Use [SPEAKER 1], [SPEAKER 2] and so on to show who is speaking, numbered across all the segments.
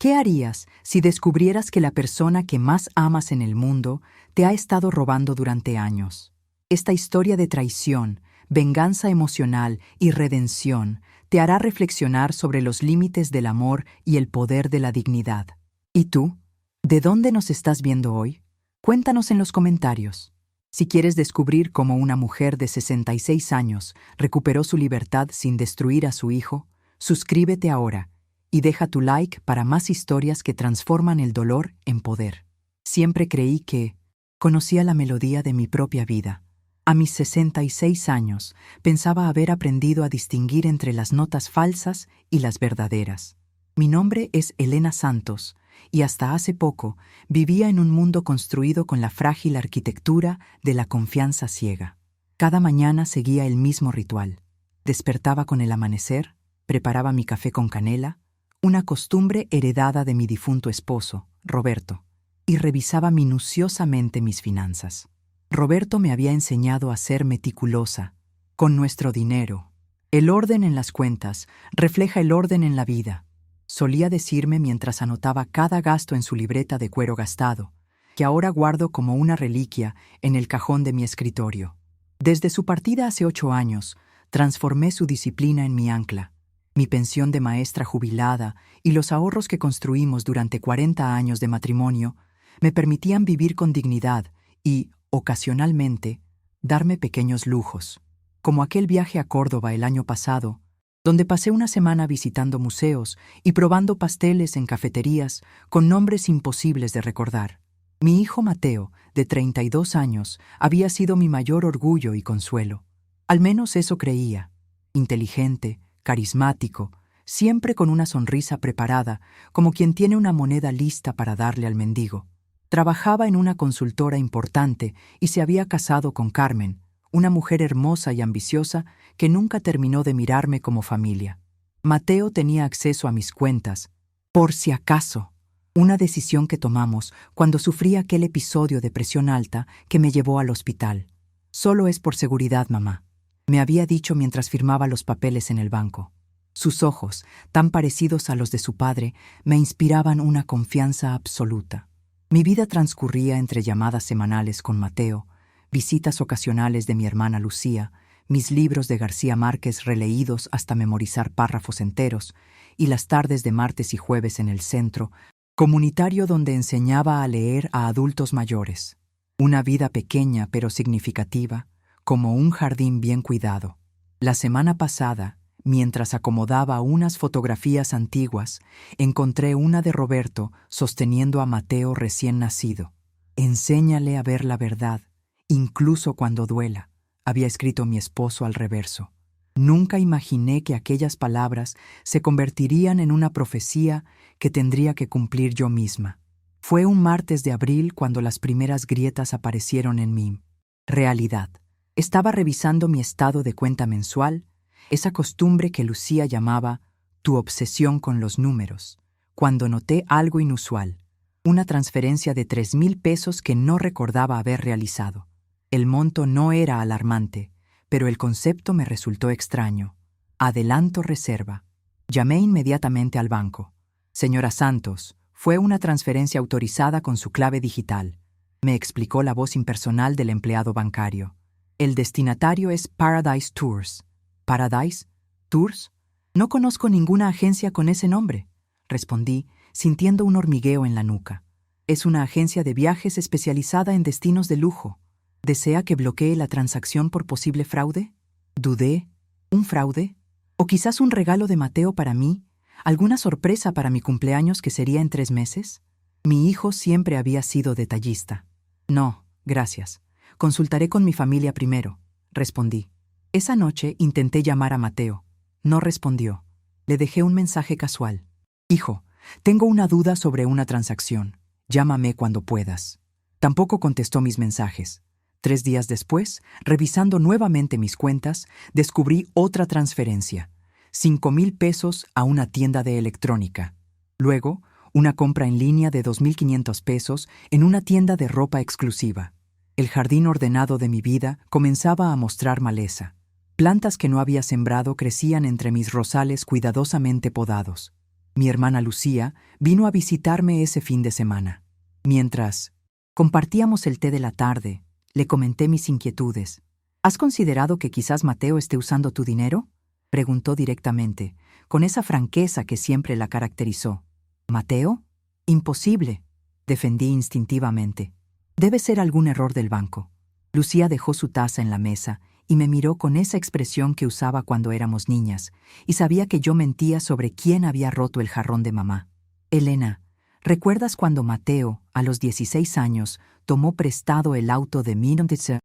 [SPEAKER 1] ¿Qué harías si descubrieras que la persona que más amas en el mundo te ha estado robando durante años? Esta historia de traición, venganza emocional y redención te hará reflexionar sobre los límites del amor y el poder de la dignidad. ¿Y tú? ¿De dónde nos estás viendo hoy? Cuéntanos en los comentarios. Si quieres descubrir cómo una mujer de 66 años recuperó su libertad sin destruir a su hijo, suscríbete ahora y deja tu like para más historias que transforman el dolor en poder. Siempre creí que conocía la melodía de mi propia vida. A mis 66 años pensaba haber aprendido a distinguir entre las notas falsas y las verdaderas. Mi nombre es Elena Santos y hasta hace poco vivía en un mundo construido con la frágil arquitectura de la confianza ciega. Cada mañana seguía el mismo ritual. Despertaba con el amanecer, preparaba mi café con canela, una costumbre heredada de mi difunto esposo, Roberto, y revisaba minuciosamente mis finanzas. Roberto me había enseñado a ser meticulosa, con nuestro dinero. El orden en las cuentas refleja el orden en la vida. Solía decirme mientras anotaba cada gasto en su libreta de cuero gastado, que ahora guardo como una reliquia en el cajón de mi escritorio. Desde su partida hace 8 años, transformé su disciplina en mi ancla. Mi pensión de maestra jubilada y los ahorros que construimos durante 40 años de matrimonio me permitían vivir con dignidad y, ocasionalmente, darme pequeños lujos, como aquel viaje a Córdoba el año pasado, donde pasé una semana visitando museos y probando pasteles en cafeterías con nombres imposibles de recordar. Mi hijo Mateo, de 32 años, había sido mi mayor orgullo y consuelo. Al menos eso creía. Inteligente, carismático, siempre con una sonrisa preparada, como quien tiene una moneda lista para darle al mendigo. Trabajaba en una consultora importante y se había casado con Carmen, una mujer hermosa y ambiciosa que nunca terminó de mirarme como familia. Mateo tenía acceso a mis cuentas, por si acaso, una decisión que tomamos cuando sufrí aquel episodio de presión alta que me llevó al hospital. Solo es por seguridad, mamá, me había dicho mientras firmaba los papeles en el banco. Sus ojos, tan parecidos a los de su padre, me inspiraban una confianza absoluta. Mi vida transcurría entre llamadas semanales con Mateo, visitas ocasionales de mi hermana Lucía, mis libros de García Márquez releídos hasta memorizar párrafos enteros, y las tardes de martes y jueves en el centro, comunitario donde enseñaba a leer a adultos mayores. Una vida pequeña pero significativa, como un jardín bien cuidado. La semana pasada, mientras acomodaba unas fotografías antiguas, encontré una de Roberto sosteniendo a Mateo recién nacido. «Enséñale a ver la verdad, incluso cuando duela», había escrito mi esposo al reverso. Nunca imaginé que aquellas palabras se convertirían en una profecía que tendría que cumplir yo misma. Fue un martes de abril cuando las primeras grietas aparecieron en mi realidad. Estaba revisando mi estado de cuenta mensual, esa costumbre que Lucía llamaba «tu obsesión con los números», cuando noté algo inusual, una transferencia de 3,000 pesos que no recordaba haber realizado. El monto no era alarmante, pero el concepto me resultó extraño. Adelanto reserva. Llamé inmediatamente al banco. «Señora Santos, fue una transferencia autorizada con su clave digital», me explicó la voz impersonal del empleado bancario. «El destinatario es Paradise Tours». «¿Paradise? ¿Tours? No conozco ninguna agencia con ese nombre», respondí, sintiendo un hormigueo en la nuca. «Es una agencia de viajes especializada en destinos de lujo. ¿Desea que bloquee la transacción por posible fraude?» Dudé. ¿Un fraude? ¿O quizás un regalo de Mateo para mí? ¿Alguna sorpresa para mi cumpleaños que sería en 3 meses? Mi hijo siempre había sido detallista. «No, gracias. Consultaré con mi familia primero», respondí. Esa noche intenté llamar a Mateo. No respondió. Le dejé un mensaje casual. «Hijo, tengo una duda sobre una transacción. Llámame cuando puedas». Tampoco contestó mis mensajes. 3 días después, revisando nuevamente mis cuentas, descubrí otra transferencia. 5,000 pesos a una tienda de electrónica. Luego, una compra en línea de 2,500 pesos en una tienda de ropa exclusiva. El jardín ordenado de mi vida comenzaba a mostrar maleza. Plantas que no había sembrado crecían entre mis rosales cuidadosamente podados. Mi hermana Lucía vino a visitarme ese fin de semana. Mientras compartíamos el té de la tarde, le comenté mis inquietudes. ¿Has considerado que quizás Mateo esté usando tu dinero?, preguntó directamente, con esa franqueza que siempre la caracterizó. ¿Mateo? Imposible, defendí instintivamente. Debe ser algún error del banco. Lucía dejó su taza en la mesa y me miró con esa expresión que usaba cuando éramos niñas, y sabía que yo mentía sobre quién había roto el jarrón de mamá. Elena, ¿recuerdas cuando Mateo, a los 16 años, tomó prestado el auto de Minonditzer?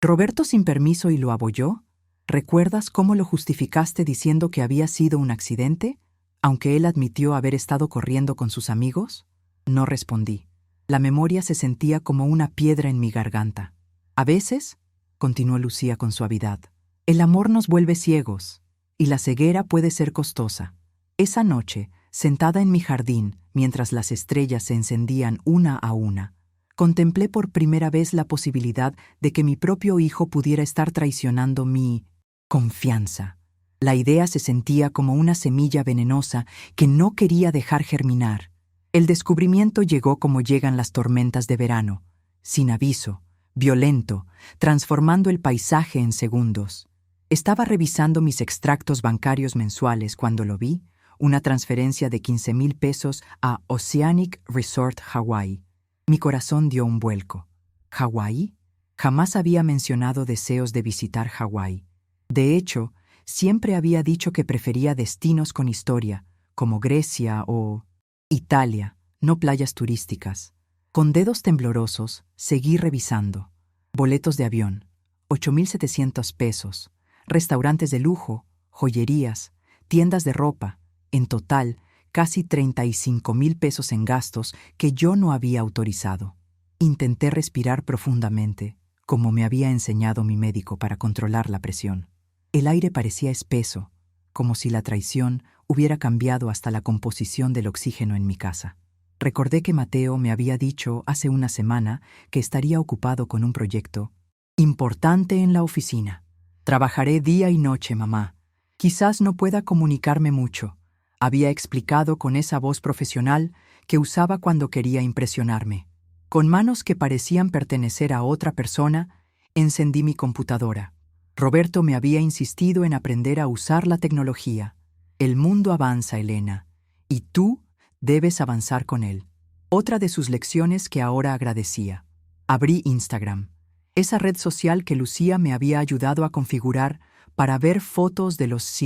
[SPEAKER 1] ¿Roberto sin permiso y lo abolló? ¿Recuerdas cómo lo justificaste diciendo que había sido un accidente, aunque él admitió haber estado corriendo con sus amigos? No respondí. La memoria se sentía como una piedra en mi garganta. A veces, continuó Lucía con suavidad, el amor nos vuelve ciegos, y la ceguera puede ser costosa. Esa noche, sentada en mi jardín, mientras las estrellas se encendían una a una, contemplé por primera vez la posibilidad de que mi propio hijo pudiera estar traicionando mi confianza. La idea se sentía como una semilla venenosa que no quería dejar germinar. El descubrimiento llegó como llegan las tormentas de verano, sin aviso, violento, transformando el paisaje en segundos. Estaba revisando mis extractos bancarios mensuales cuando lo vi, una transferencia de 15,000 pesos a Oceanic Resort Hawaii. Mi corazón dio un vuelco. ¿Hawái? Jamás había mencionado deseos de visitar Hawái. De hecho, siempre había dicho que prefería destinos con historia, como Grecia o Italia, no playas turísticas. Con dedos temblorosos, seguí revisando. Boletos de avión, 8,700 pesos, restaurantes de lujo, joyerías, tiendas de ropa, en total, casi 35,000 pesos en gastos que yo no había autorizado. Intenté respirar profundamente, como me había enseñado mi médico para controlar la presión. El aire parecía espeso, como si la traición hubiera cambiado hasta la composición del oxígeno en mi casa. Recordé que Mateo me había dicho hace una semana que estaría ocupado con un proyecto importante en la oficina. Trabajaré día y noche, mamá. Quizás no pueda comunicarme mucho, había explicado con esa voz profesional que usaba cuando quería impresionarme. Con manos que parecían pertenecer a otra persona, encendí mi computadora. Roberto me había insistido en aprender a usar la tecnología. El mundo avanza, Elena, y tú debes avanzar con él. Otra de sus lecciones que ahora agradecía. Abrí Instagram, esa red social que Lucía me había ayudado a configurar para ver fotos de los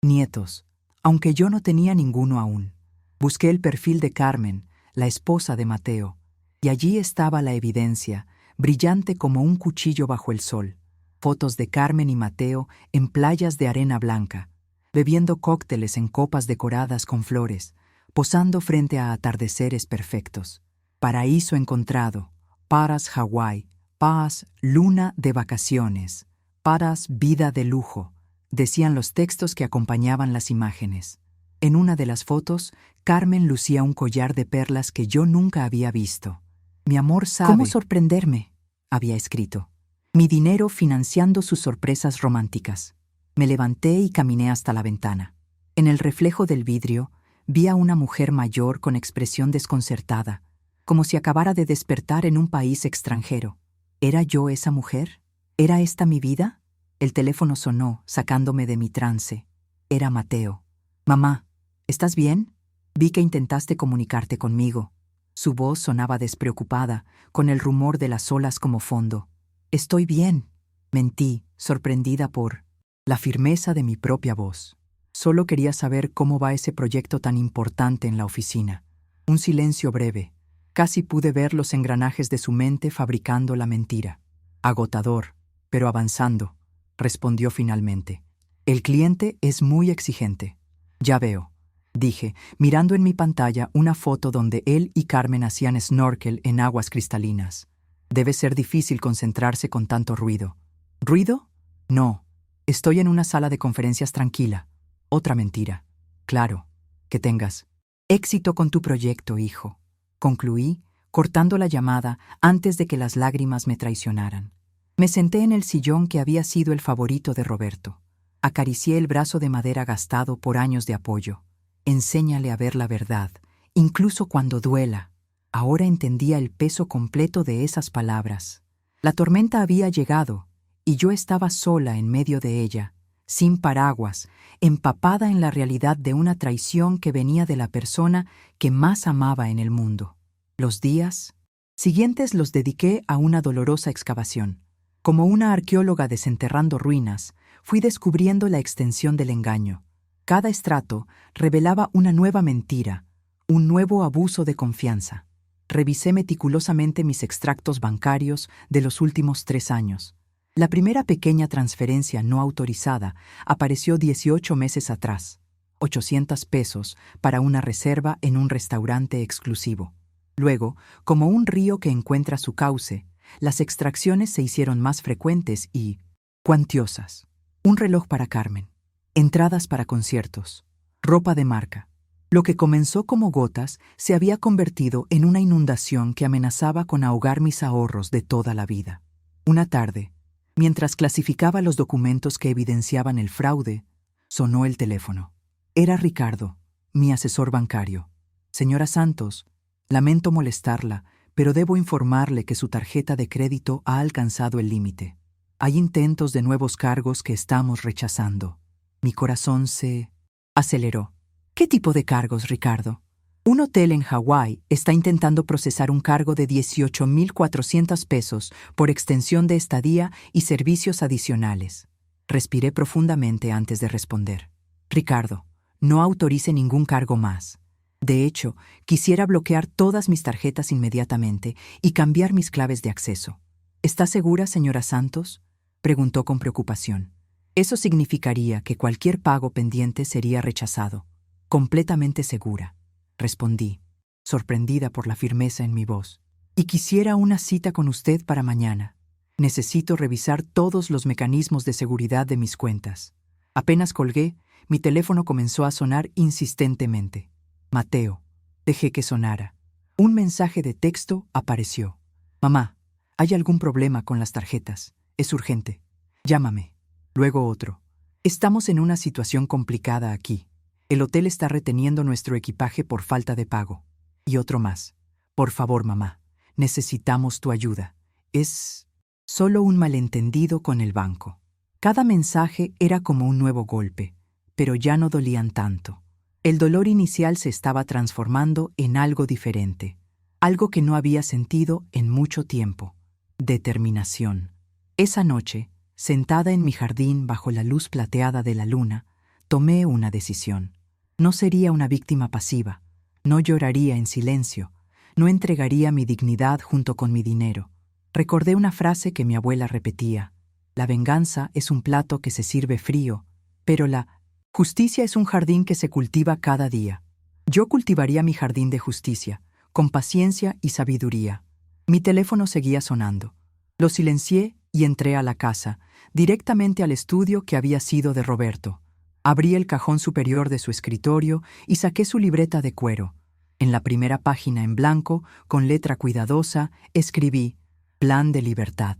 [SPEAKER 1] nietos, aunque yo no tenía ninguno aún. Busqué el perfil de Carmen, la esposa de Mateo, y allí estaba la evidencia, brillante como un cuchillo bajo el sol. Fotos de Carmen y Mateo en playas de arena blanca, bebiendo cócteles en copas decoradas con flores, posando frente a atardeceres perfectos. Paraíso encontrado, Paras Hawái, paz, luna de vacaciones, Paras vida de lujo, decían los textos que acompañaban las imágenes. En una de las fotos, Carmen lucía un collar de perlas que yo nunca había visto. Mi amor sabe cómo sorprenderme, había escrito. Mi dinero financiando sus sorpresas románticas. Me levanté y caminé hasta la ventana. En el reflejo del vidrio, vi a una mujer mayor con expresión desconcertada, como si acabara de despertar en un país extranjero. ¿Era yo esa mujer? ¿Era esta mi vida? El teléfono sonó, sacándome de mi trance. Era Mateo. «Mamá, ¿estás bien? Vi que intentaste comunicarte conmigo». Su voz sonaba despreocupada, con el rumor de las olas como fondo. «Estoy bien», mentí, sorprendida por la firmeza de mi propia voz. Solo quería saber cómo va ese proyecto tan importante en la oficina. Un silencio breve. Casi pude ver los engranajes de su mente fabricando la mentira. «Agotador, pero avanzando», respondió finalmente. «El cliente es muy exigente». «Ya veo», dije, mirando en mi pantalla una foto donde él y Carmen hacían snorkel en aguas cristalinas. Debe ser difícil concentrarse con tanto ruido. ¿Ruido? No. Estoy en una sala de conferencias tranquila. Otra mentira. Claro. Que tengas éxito con tu proyecto, hijo. Concluí, cortando la llamada antes de que las lágrimas me traicionaran. Me senté en el sillón que había sido el favorito de Roberto. Acaricié el brazo de madera gastado por años de apoyo. Enséñale a ver la verdad, incluso cuando duela. Ahora entendía el peso completo de esas palabras. La tormenta había llegado, y yo estaba sola en medio de ella, sin paraguas, empapada en la realidad de una traición que venía de la persona que más amaba en el mundo. Los días siguientes los dediqué a una dolorosa excavación. Como una arqueóloga desenterrando ruinas, fui descubriendo la extensión del engaño. Cada estrato revelaba una nueva mentira, un nuevo abuso de confianza. Revisé meticulosamente mis extractos bancarios de los últimos 3 años. La primera pequeña transferencia no autorizada apareció 18 meses atrás, 800 pesos para una reserva en un restaurante exclusivo. Luego, como un río que encuentra su cauce, las extracciones se hicieron más frecuentes y cuantiosas. Un reloj para Carmen, entradas para conciertos, ropa de marca. Lo que comenzó como gotas se había convertido en una inundación que amenazaba con ahogar mis ahorros de toda la vida. Una tarde, mientras clasificaba los documentos que evidenciaban el fraude, sonó el teléfono. Era Ricardo, mi asesor bancario. Señora Santos, lamento molestarla, pero debo informarle que su tarjeta de crédito ha alcanzado el límite. Hay intentos de nuevos cargos que estamos rechazando. Mi corazón se aceleró. ¿Qué tipo de cargos, Ricardo? Un hotel en Hawái está intentando procesar un cargo de 18,400 pesos por extensión de estadía y servicios adicionales. Respiré profundamente antes de responder. Ricardo, no autorice ningún cargo más. De hecho, quisiera bloquear todas mis tarjetas inmediatamente y cambiar mis claves de acceso. ¿Está segura, señora Santos?, preguntó con preocupación. Eso significaría que cualquier pago pendiente sería rechazado. Completamente segura, respondí, sorprendida por la firmeza en mi voz. Y quisiera una cita con usted para mañana. Necesito revisar todos los mecanismos de seguridad de mis cuentas. Apenas colgué, mi teléfono comenzó a sonar insistentemente. Mateo. Dejé que sonara. Un mensaje de texto apareció. Mamá, ¿hay algún problema con las tarjetas? Es urgente. Llámame. Luego otro. Estamos en una situación complicada aquí. El hotel está reteniendo nuestro equipaje por falta de pago. Y otro más. Por favor, mamá, necesitamos tu ayuda. Es solo un malentendido con el banco. Cada mensaje era como un nuevo golpe, pero ya no dolían tanto. El dolor inicial se estaba transformando en algo diferente, algo que no había sentido en mucho tiempo. Determinación. Esa noche, sentada en mi jardín bajo la luz plateada de la luna, tomé una decisión. No sería una víctima pasiva, no lloraría en silencio, no entregaría mi dignidad junto con mi dinero. Recordé una frase que mi abuela repetía: la venganza es un plato que se sirve frío, pero la justicia es un jardín que se cultiva cada día. Yo cultivaría mi jardín de justicia, con paciencia y sabiduría. Mi teléfono seguía sonando. Lo silencié y entré a la casa, directamente al estudio que había sido de Roberto. Abrí el cajón superior de su escritorio y saqué su libreta de cuero. En la primera página en blanco, con letra cuidadosa, escribí Plan de Libertad.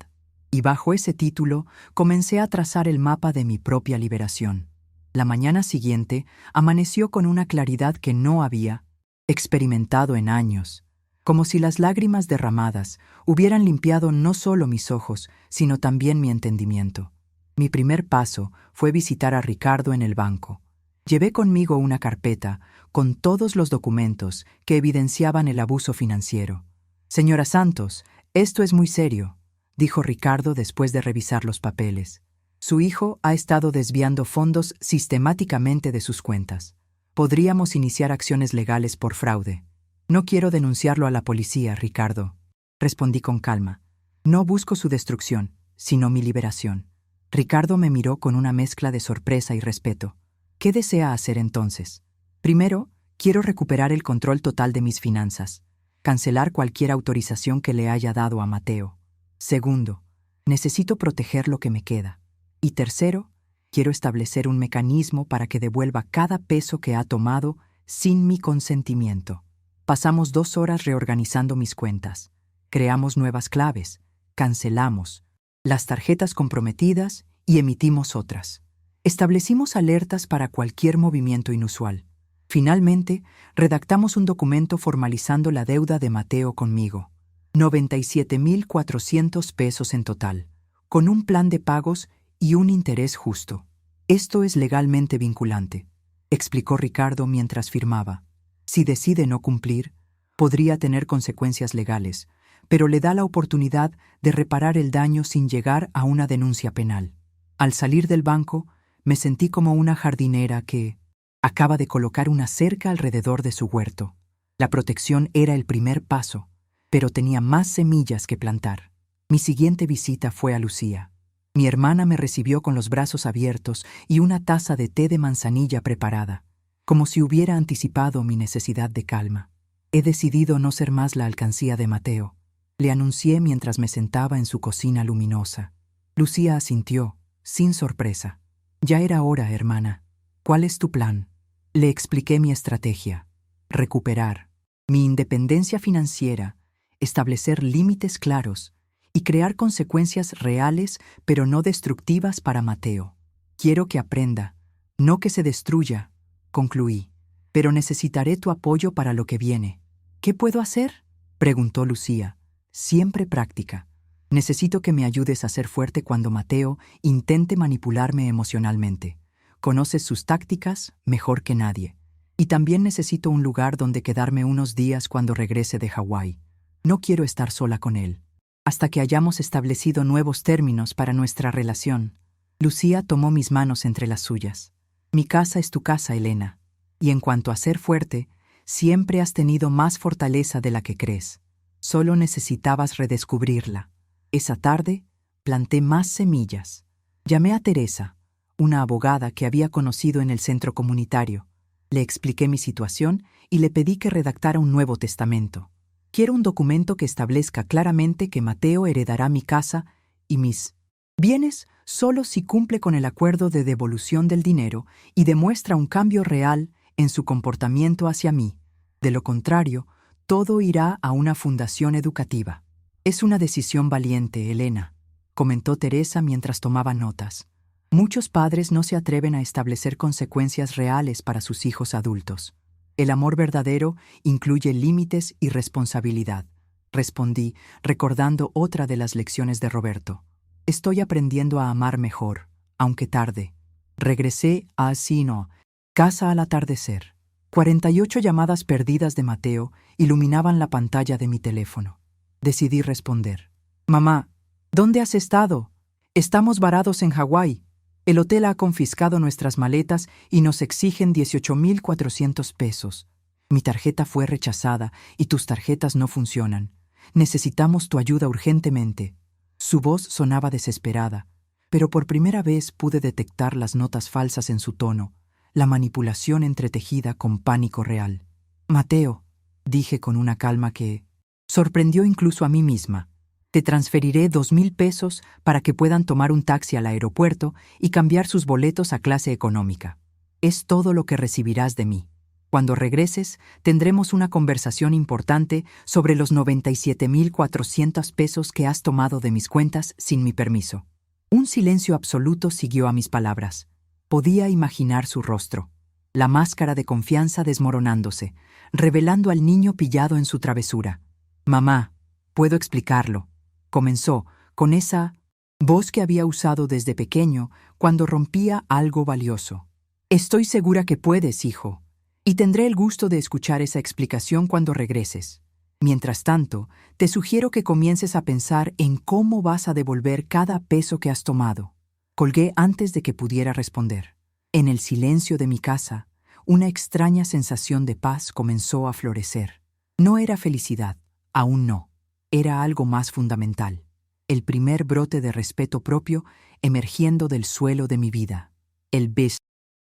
[SPEAKER 1] Y bajo ese título comencé a trazar el mapa de mi propia liberación. La mañana siguiente amaneció con una claridad que no había experimentado en años, como si las lágrimas derramadas hubieran limpiado no solo mis ojos, sino también mi entendimiento. Mi primer paso fue visitar a Ricardo en el banco. Llevé conmigo una carpeta con todos los documentos que evidenciaban el abuso financiero. Señora Santos, esto es muy serio, dijo Ricardo después de revisar los papeles. Su hijo ha estado desviando fondos sistemáticamente de sus cuentas. Podríamos iniciar acciones legales por fraude. No quiero denunciarlo a la policía, Ricardo, respondí con calma. No busco su destrucción, sino mi liberación. Ricardo me miró con una mezcla de sorpresa y respeto. ¿Qué desea hacer entonces? Primero, quiero recuperar el control total de mis finanzas, cancelar cualquier autorización que le haya dado a Mateo. Segundo, necesito proteger lo que me queda. Y tercero, quiero establecer un mecanismo para que devuelva cada peso que ha tomado sin mi consentimiento. Pasamos 2 horas reorganizando mis cuentas. Creamos nuevas claves, cancelamos las tarjetas comprometidas y emitimos otras. Establecimos alertas para cualquier movimiento inusual. Finalmente, redactamos un documento formalizando la deuda de Mateo conmigo. 97.400 pesos en total, con un plan de pagos y un interés justo. Esto es legalmente vinculante, explicó Ricardo mientras firmaba. Si decide no cumplir, podría tener consecuencias legales, pero le da la oportunidad de reparar el daño sin llegar a una denuncia penal. Al salir del banco, me sentí como una jardinera que acaba de colocar una cerca alrededor de su huerto. La protección era el primer paso, pero tenía más semillas que plantar. Mi siguiente visita fue a Lucía. Mi hermana me recibió con los brazos abiertos y una taza de té de manzanilla preparada, como si hubiera anticipado mi necesidad de calma. He decidido no ser más la alcancía de Mateo, le anuncié mientras me sentaba en su cocina luminosa. Lucía asintió, sin sorpresa. Ya era hora, hermana. ¿Cuál es tu plan? Le expliqué mi estrategia. Recuperar mi independencia financiera, establecer límites claros y crear consecuencias reales pero no destructivas para Mateo. Quiero que aprenda, no que se destruya, concluí, pero necesitaré tu apoyo para lo que viene. ¿Qué puedo hacer?, preguntó Lucía, siempre práctica. Necesito que me ayudes a ser fuerte cuando Mateo intente manipularme emocionalmente. Conoces sus tácticas mejor que nadie. Y también necesito un lugar donde quedarme unos días cuando regrese de Hawái. No quiero estar sola con él. Hasta que hayamos establecido nuevos términos para nuestra relación. Lucía tomó mis manos entre las suyas. Mi casa es tu casa, Elena. Y en cuanto a ser fuerte, siempre has tenido más fortaleza de la que crees. Solo necesitabas redescubrirla. Esa tarde, planté más semillas. Llamé a Teresa, una abogada que había conocido en el centro comunitario. Le expliqué mi situación y le pedí que redactara un nuevo testamento. Quiero un documento que establezca claramente que Mateo heredará mi casa y mis bienes solo si cumple con el acuerdo de devolución del dinero y demuestra un cambio real en su comportamiento hacia mí. De lo contrario, todo irá a una fundación educativa. Es una decisión valiente, Elena, comentó Teresa mientras tomaba notas. Muchos padres no se atreven a establecer consecuencias reales para sus hijos adultos. El amor verdadero incluye límites y responsabilidad, respondí, recordando otra de las lecciones de Roberto. Estoy aprendiendo a amar mejor, aunque tarde. Regresé a Asino, casa al atardecer. 48 llamadas perdidas de Mateo iluminaban la pantalla de mi teléfono. Decidí responder. Mamá, ¿dónde has estado? Estamos varados en Hawái. El hotel ha confiscado nuestras maletas y nos exigen 18.400 pesos. Mi tarjeta fue rechazada y tus tarjetas no funcionan. Necesitamos tu ayuda urgentemente. Su voz sonaba desesperada, pero por primera vez pude detectar las notas falsas en su tono, la manipulación entretejida con pánico real. Mateo, dije con una calma que sorprendió incluso a mí misma. Te transferiré 2.000 pesos para que puedan tomar un taxi al aeropuerto y cambiar sus boletos a clase económica. Es todo lo que recibirás de mí. Cuando regreses, tendremos una conversación importante sobre los 97.400 pesos que has tomado de mis cuentas sin mi permiso. Un silencio absoluto siguió a mis palabras. Podía imaginar su rostro, la máscara de confianza desmoronándose, revelando al niño pillado en su travesura. Mamá, puedo explicarlo, comenzó, con esa voz que había usado desde pequeño cuando rompía algo valioso. Estoy segura que puedes, hijo, y tendré el gusto de escuchar esa explicación cuando regreses. Mientras tanto, te sugiero que comiences a pensar en cómo vas a devolver cada peso que has tomado. Colgué antes de que pudiera responder. En el silencio de mi casa, una extraña sensación de paz comenzó a florecer. No era felicidad, aún no. Era algo más fundamental. El primer brote de respeto propio emergiendo del suelo de mi vida. El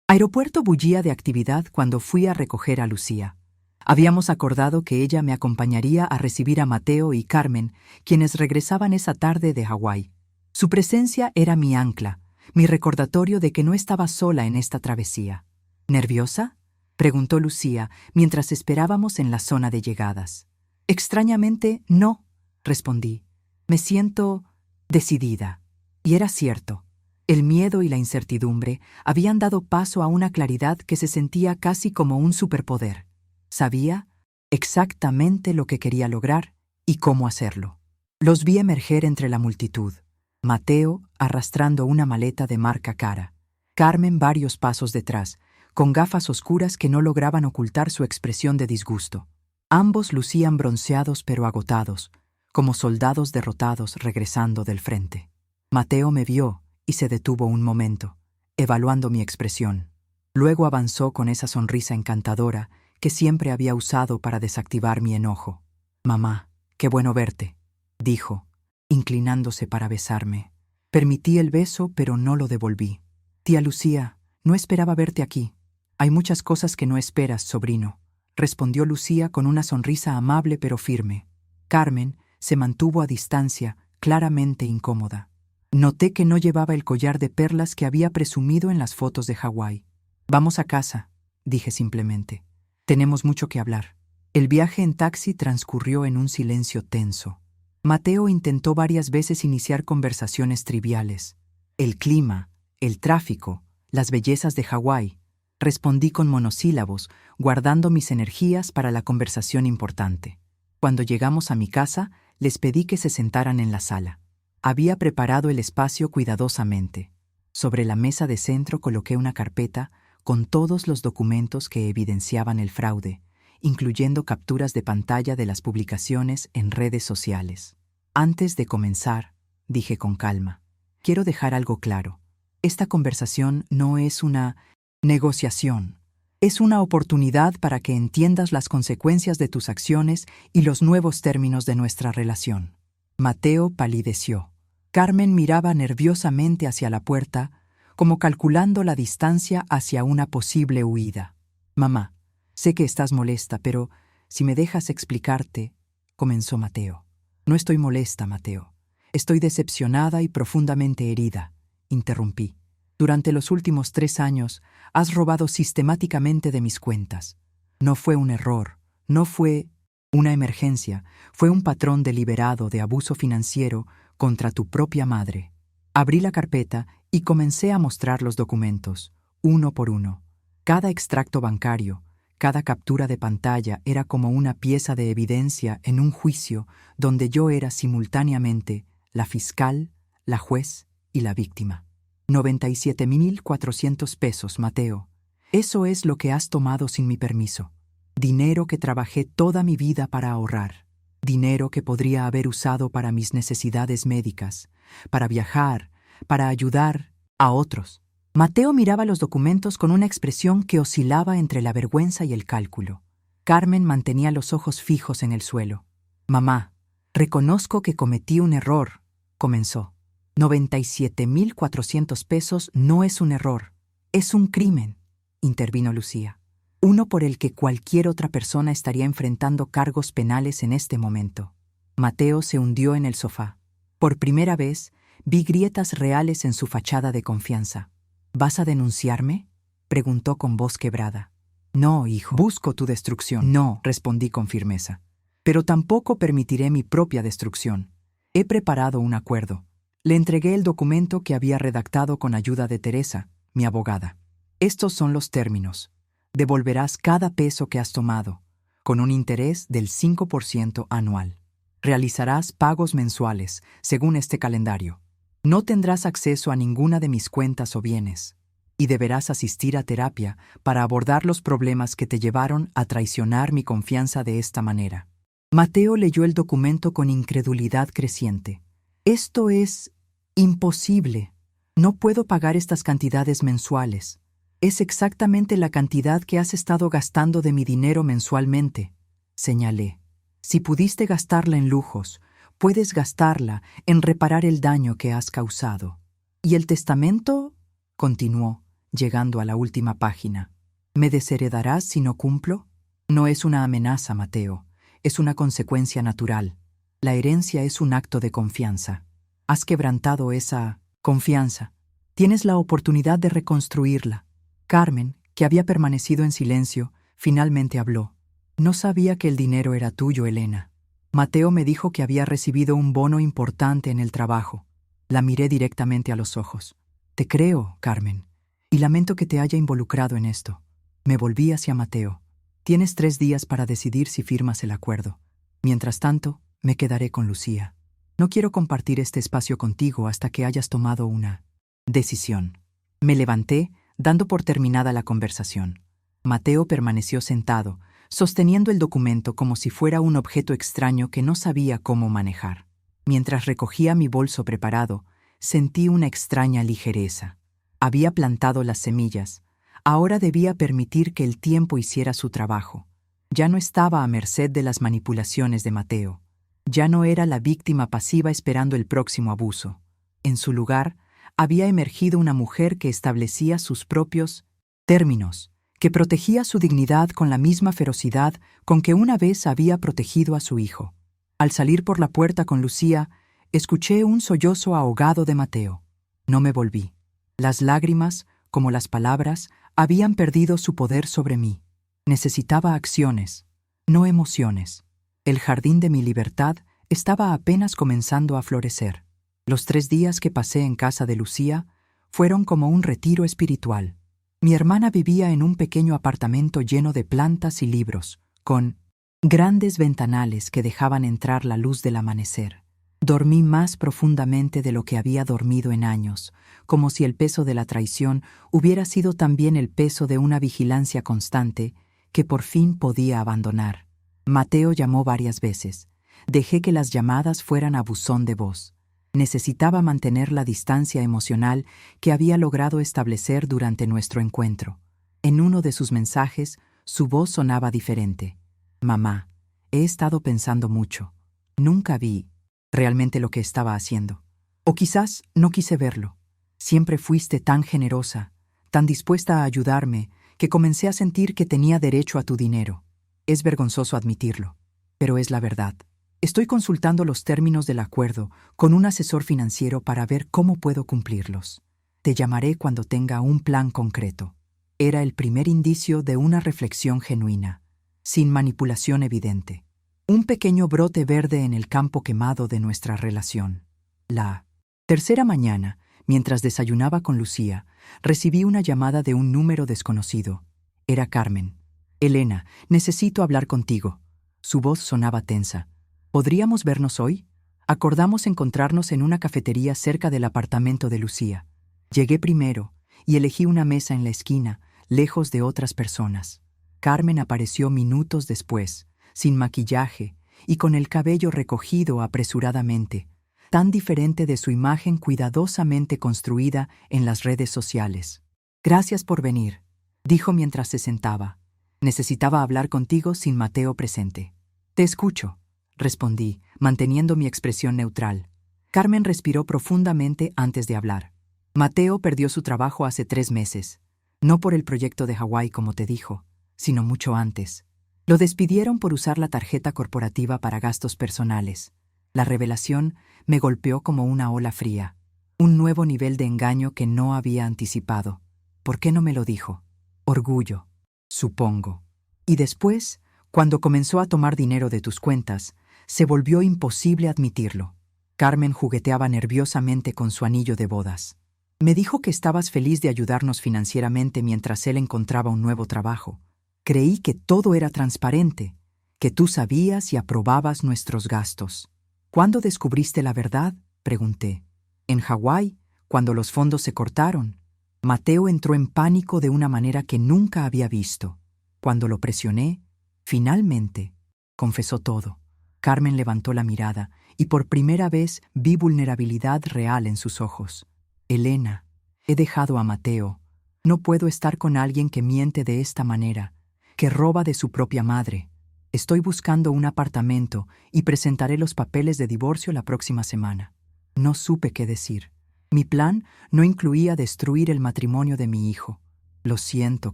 [SPEAKER 1] aeropuerto bullía de actividad cuando fui a recoger a Lucía. Habíamos acordado que ella me acompañaría a recibir a Mateo y Carmen, quienes regresaban esa tarde de Hawái. Su presencia era mi ancla, mi recordatorio de que no estaba sola en esta travesía. ¿Nerviosa?, preguntó Lucía mientras esperábamos en la zona de llegadas. Extrañamente, no, respondí. Me siento decidida. Y era cierto. El miedo y la incertidumbre habían dado paso a una claridad que se sentía casi como un superpoder. Sabía exactamente lo que quería lograr y cómo hacerlo. Los vi emerger entre la multitud. Mateo arrastrando una maleta de marca cara. Carmen varios pasos detrás, con gafas oscuras que no lograban ocultar su expresión de disgusto. Ambos lucían bronceados pero agotados, como soldados derrotados regresando del frente. Mateo me vio y se detuvo un momento, evaluando mi expresión. Luego avanzó con esa sonrisa encantadora que siempre había usado para desactivar mi enojo. «Mamá, qué bueno verte», dijo, inclinándose para besarme. Permití el beso, pero no lo devolví. «Tía Lucía, no esperaba verte aquí». «Hay muchas cosas que no esperas, sobrino», respondió Lucía con una sonrisa amable pero firme. Carmen se mantuvo a distancia, claramente incómoda. Noté que no llevaba el collar de perlas que había presumido en las fotos de Hawái. «Vamos a casa», dije simplemente. «Tenemos mucho que hablar». El viaje en taxi transcurrió en un silencio tenso. Mateo intentó varias veces iniciar conversaciones triviales. El clima, el tráfico, las bellezas de Hawái. Respondí con monosílabos, guardando mis energías para la conversación importante. Cuando llegamos a mi casa, les pedí que se sentaran en la sala. Había preparado el espacio cuidadosamente. Sobre la mesa de centro coloqué una carpeta con todos los documentos que evidenciaban el fraude, incluyendo capturas de pantalla de las publicaciones en redes sociales. «Antes de comenzar», dije con calma, «quiero dejar algo claro. Esta conversación no es una negociación. Es una oportunidad para que entiendas las consecuencias de tus acciones y los nuevos términos de nuestra relación». Mateo palideció. Carmen miraba nerviosamente hacia la puerta, como calculando la distancia hacia una posible huida. «Mamá, sé que estás molesta, pero si me dejas explicarte», comenzó Mateo. «No estoy molesta, Mateo. Estoy decepcionada y profundamente herida», interrumpí. «Durante los últimos 3 años has robado sistemáticamente de mis cuentas. No fue un error, no fue una emergencia, fue un patrón deliberado de abuso financiero contra tu propia madre». Abrí la carpeta y comencé a mostrar los documentos, uno por uno. Cada extracto bancario, cada captura de pantalla era como una pieza de evidencia en un juicio donde yo era simultáneamente la fiscal, la juez y la víctima. 97.400 pesos, Mateo. Eso es lo que has tomado sin mi permiso. Dinero que trabajé toda mi vida para ahorrar. Dinero que podría haber usado para mis necesidades médicas, para viajar, para ayudar a otros. Mateo miraba los documentos con una expresión que oscilaba entre la vergüenza y el cálculo. Carmen mantenía los ojos fijos en el suelo. «Mamá, reconozco que cometí un error», comenzó. 97.400 pesos no es un error, es un crimen, intervino Lucía. Uno por el que cualquier otra persona estaría enfrentando cargos penales en este momento. Mateo se hundió en el sofá. Por primera vez, vi grietas reales en su fachada de confianza. «¿Vas a denunciarme?», preguntó con voz quebrada. «No, hijo. Busco tu destrucción». «No», respondí con firmeza. «Pero tampoco permitiré mi propia destrucción. He preparado un acuerdo». Le entregué el documento que había redactado con ayuda de Teresa, mi abogada. «Estos son los términos. Devolverás cada peso que has tomado, con un interés del 5% anual. Realizarás pagos mensuales, según este calendario. No tendrás acceso a ninguna de mis cuentas o bienes. Y deberás asistir a terapia para abordar los problemas que te llevaron a traicionar mi confianza de esta manera». Mateo leyó el documento con incredulidad creciente. «Esto es imposible. No puedo pagar estas cantidades mensuales. Es exactamente la cantidad que has estado gastando de mi dinero mensualmente», señalé. «Si pudiste gastarla en lujos, puedes gastarla en reparar el daño que has causado». «¿Y el testamento?», continuó, llegando a la última página. «¿Me desheredarás si no cumplo?». «No es una amenaza, Mateo. Es una consecuencia natural. La herencia es un acto de confianza. Has quebrantado esa confianza. Tienes la oportunidad de reconstruirla». Carmen, que había permanecido en silencio, finalmente habló. «No sabía que el dinero era tuyo, Elena. Mateo me dijo que había recibido un bono importante en el trabajo». La miré directamente a los ojos. Te creo, Carmen, y lamento que te haya involucrado en esto. Me volví hacia Mateo. Tienes 3 días para decidir si firmas el acuerdo. Mientras tanto, me quedaré con Lucía. No quiero compartir este espacio contigo hasta que hayas tomado una decisión. Me levanté, dando por terminada la conversación. Mateo permaneció sentado, sosteniendo el documento como si fuera un objeto extraño que no sabía cómo manejar. Mientras recogía mi bolso preparado, sentí una extraña ligereza. Había plantado las semillas. Ahora debía permitir que el tiempo hiciera su trabajo. Ya no estaba a merced de las manipulaciones de Mateo. Ya no era la víctima pasiva esperando el próximo abuso. En su lugar, había emergido una mujer que establecía sus propios términos, que protegía su dignidad con la misma ferocidad con que una vez había protegido a su hijo. Al salir por la puerta con Lucía, escuché un sollozo ahogado de Mateo. No me volví. Las lágrimas, como las palabras, habían perdido su poder sobre mí. Necesitaba acciones, no emociones. El jardín de mi libertad estaba apenas comenzando a florecer. Los 3 días que pasé en casa de Lucía fueron como un retiro espiritual. Mi hermana vivía en un pequeño apartamento lleno de plantas y libros, con grandes ventanales que dejaban entrar la luz del amanecer. Dormí más profundamente de lo que había dormido en años, como si el peso de la traición hubiera sido también el peso de una vigilancia constante que por fin podía abandonar. Mateo llamó varias veces. Dejé que las llamadas fueran a buzón de voz. Necesitaba mantener la distancia emocional que había logrado establecer durante nuestro encuentro. En uno de sus mensajes, su voz sonaba diferente. Mamá, he estado pensando mucho. Nunca vi realmente lo que estaba haciendo. O quizás no quise verlo. Siempre fuiste tan generosa, tan dispuesta a ayudarme, que comencé a sentir que tenía derecho a tu dinero. Es vergonzoso admitirlo, pero es la verdad. Estoy consultando los términos del acuerdo con un asesor financiero para ver cómo puedo cumplirlos. Te llamaré cuando tenga un plan concreto. Era el primer indicio de una reflexión genuina, sin manipulación evidente. Un pequeño brote verde en el campo quemado de nuestra relación. La tercera mañana, mientras desayunaba con Lucía, recibí una llamada de un número desconocido. Era Carmen. Elena, necesito hablar contigo. Su voz sonaba tensa. ¿Podríamos vernos hoy? Acordamos encontrarnos en una cafetería cerca del apartamento de Lucía. Llegué primero y elegí una mesa en la esquina, lejos de otras personas. Carmen apareció minutos después, sin maquillaje y con el cabello recogido apresuradamente, tan diferente de su imagen cuidadosamente construida en las redes sociales. Gracias por venir, dijo mientras se sentaba. Necesitaba hablar contigo sin Mateo presente. Te escucho, respondí, manteniendo mi expresión neutral. Carmen respiró profundamente antes de hablar. Mateo perdió su trabajo hace 3 meses, no por el proyecto de Hawái como te dijo, sino mucho antes. Lo despidieron por usar la tarjeta corporativa para gastos personales. La revelación me golpeó como una ola fría, un nuevo nivel de engaño que no había anticipado. ¿Por qué no me lo dijo? Orgullo, supongo. Y después, cuando comenzó a tomar dinero de tus cuentas, se volvió imposible admitirlo. Carmen jugueteaba nerviosamente con su anillo de bodas. Me dijo que estabas feliz de ayudarnos financieramente mientras él encontraba un nuevo trabajo. Creí que todo era transparente, que tú sabías y aprobabas nuestros gastos. ¿Cuándo descubriste la verdad?, pregunté. En Hawái, cuando los fondos se cortaron. Mateo entró en pánico de una manera que nunca había visto. Cuando lo presioné, finalmente, confesó todo. Carmen levantó la mirada y por primera vez vi vulnerabilidad real en sus ojos. Elena, he dejado a Mateo. No puedo estar con alguien que miente de esta manera, que roba de su propia madre. Estoy buscando un apartamento y presentaré los papeles de divorcio la próxima semana. No supe qué decir. Mi plan no incluía destruir el matrimonio de mi hijo. Lo siento,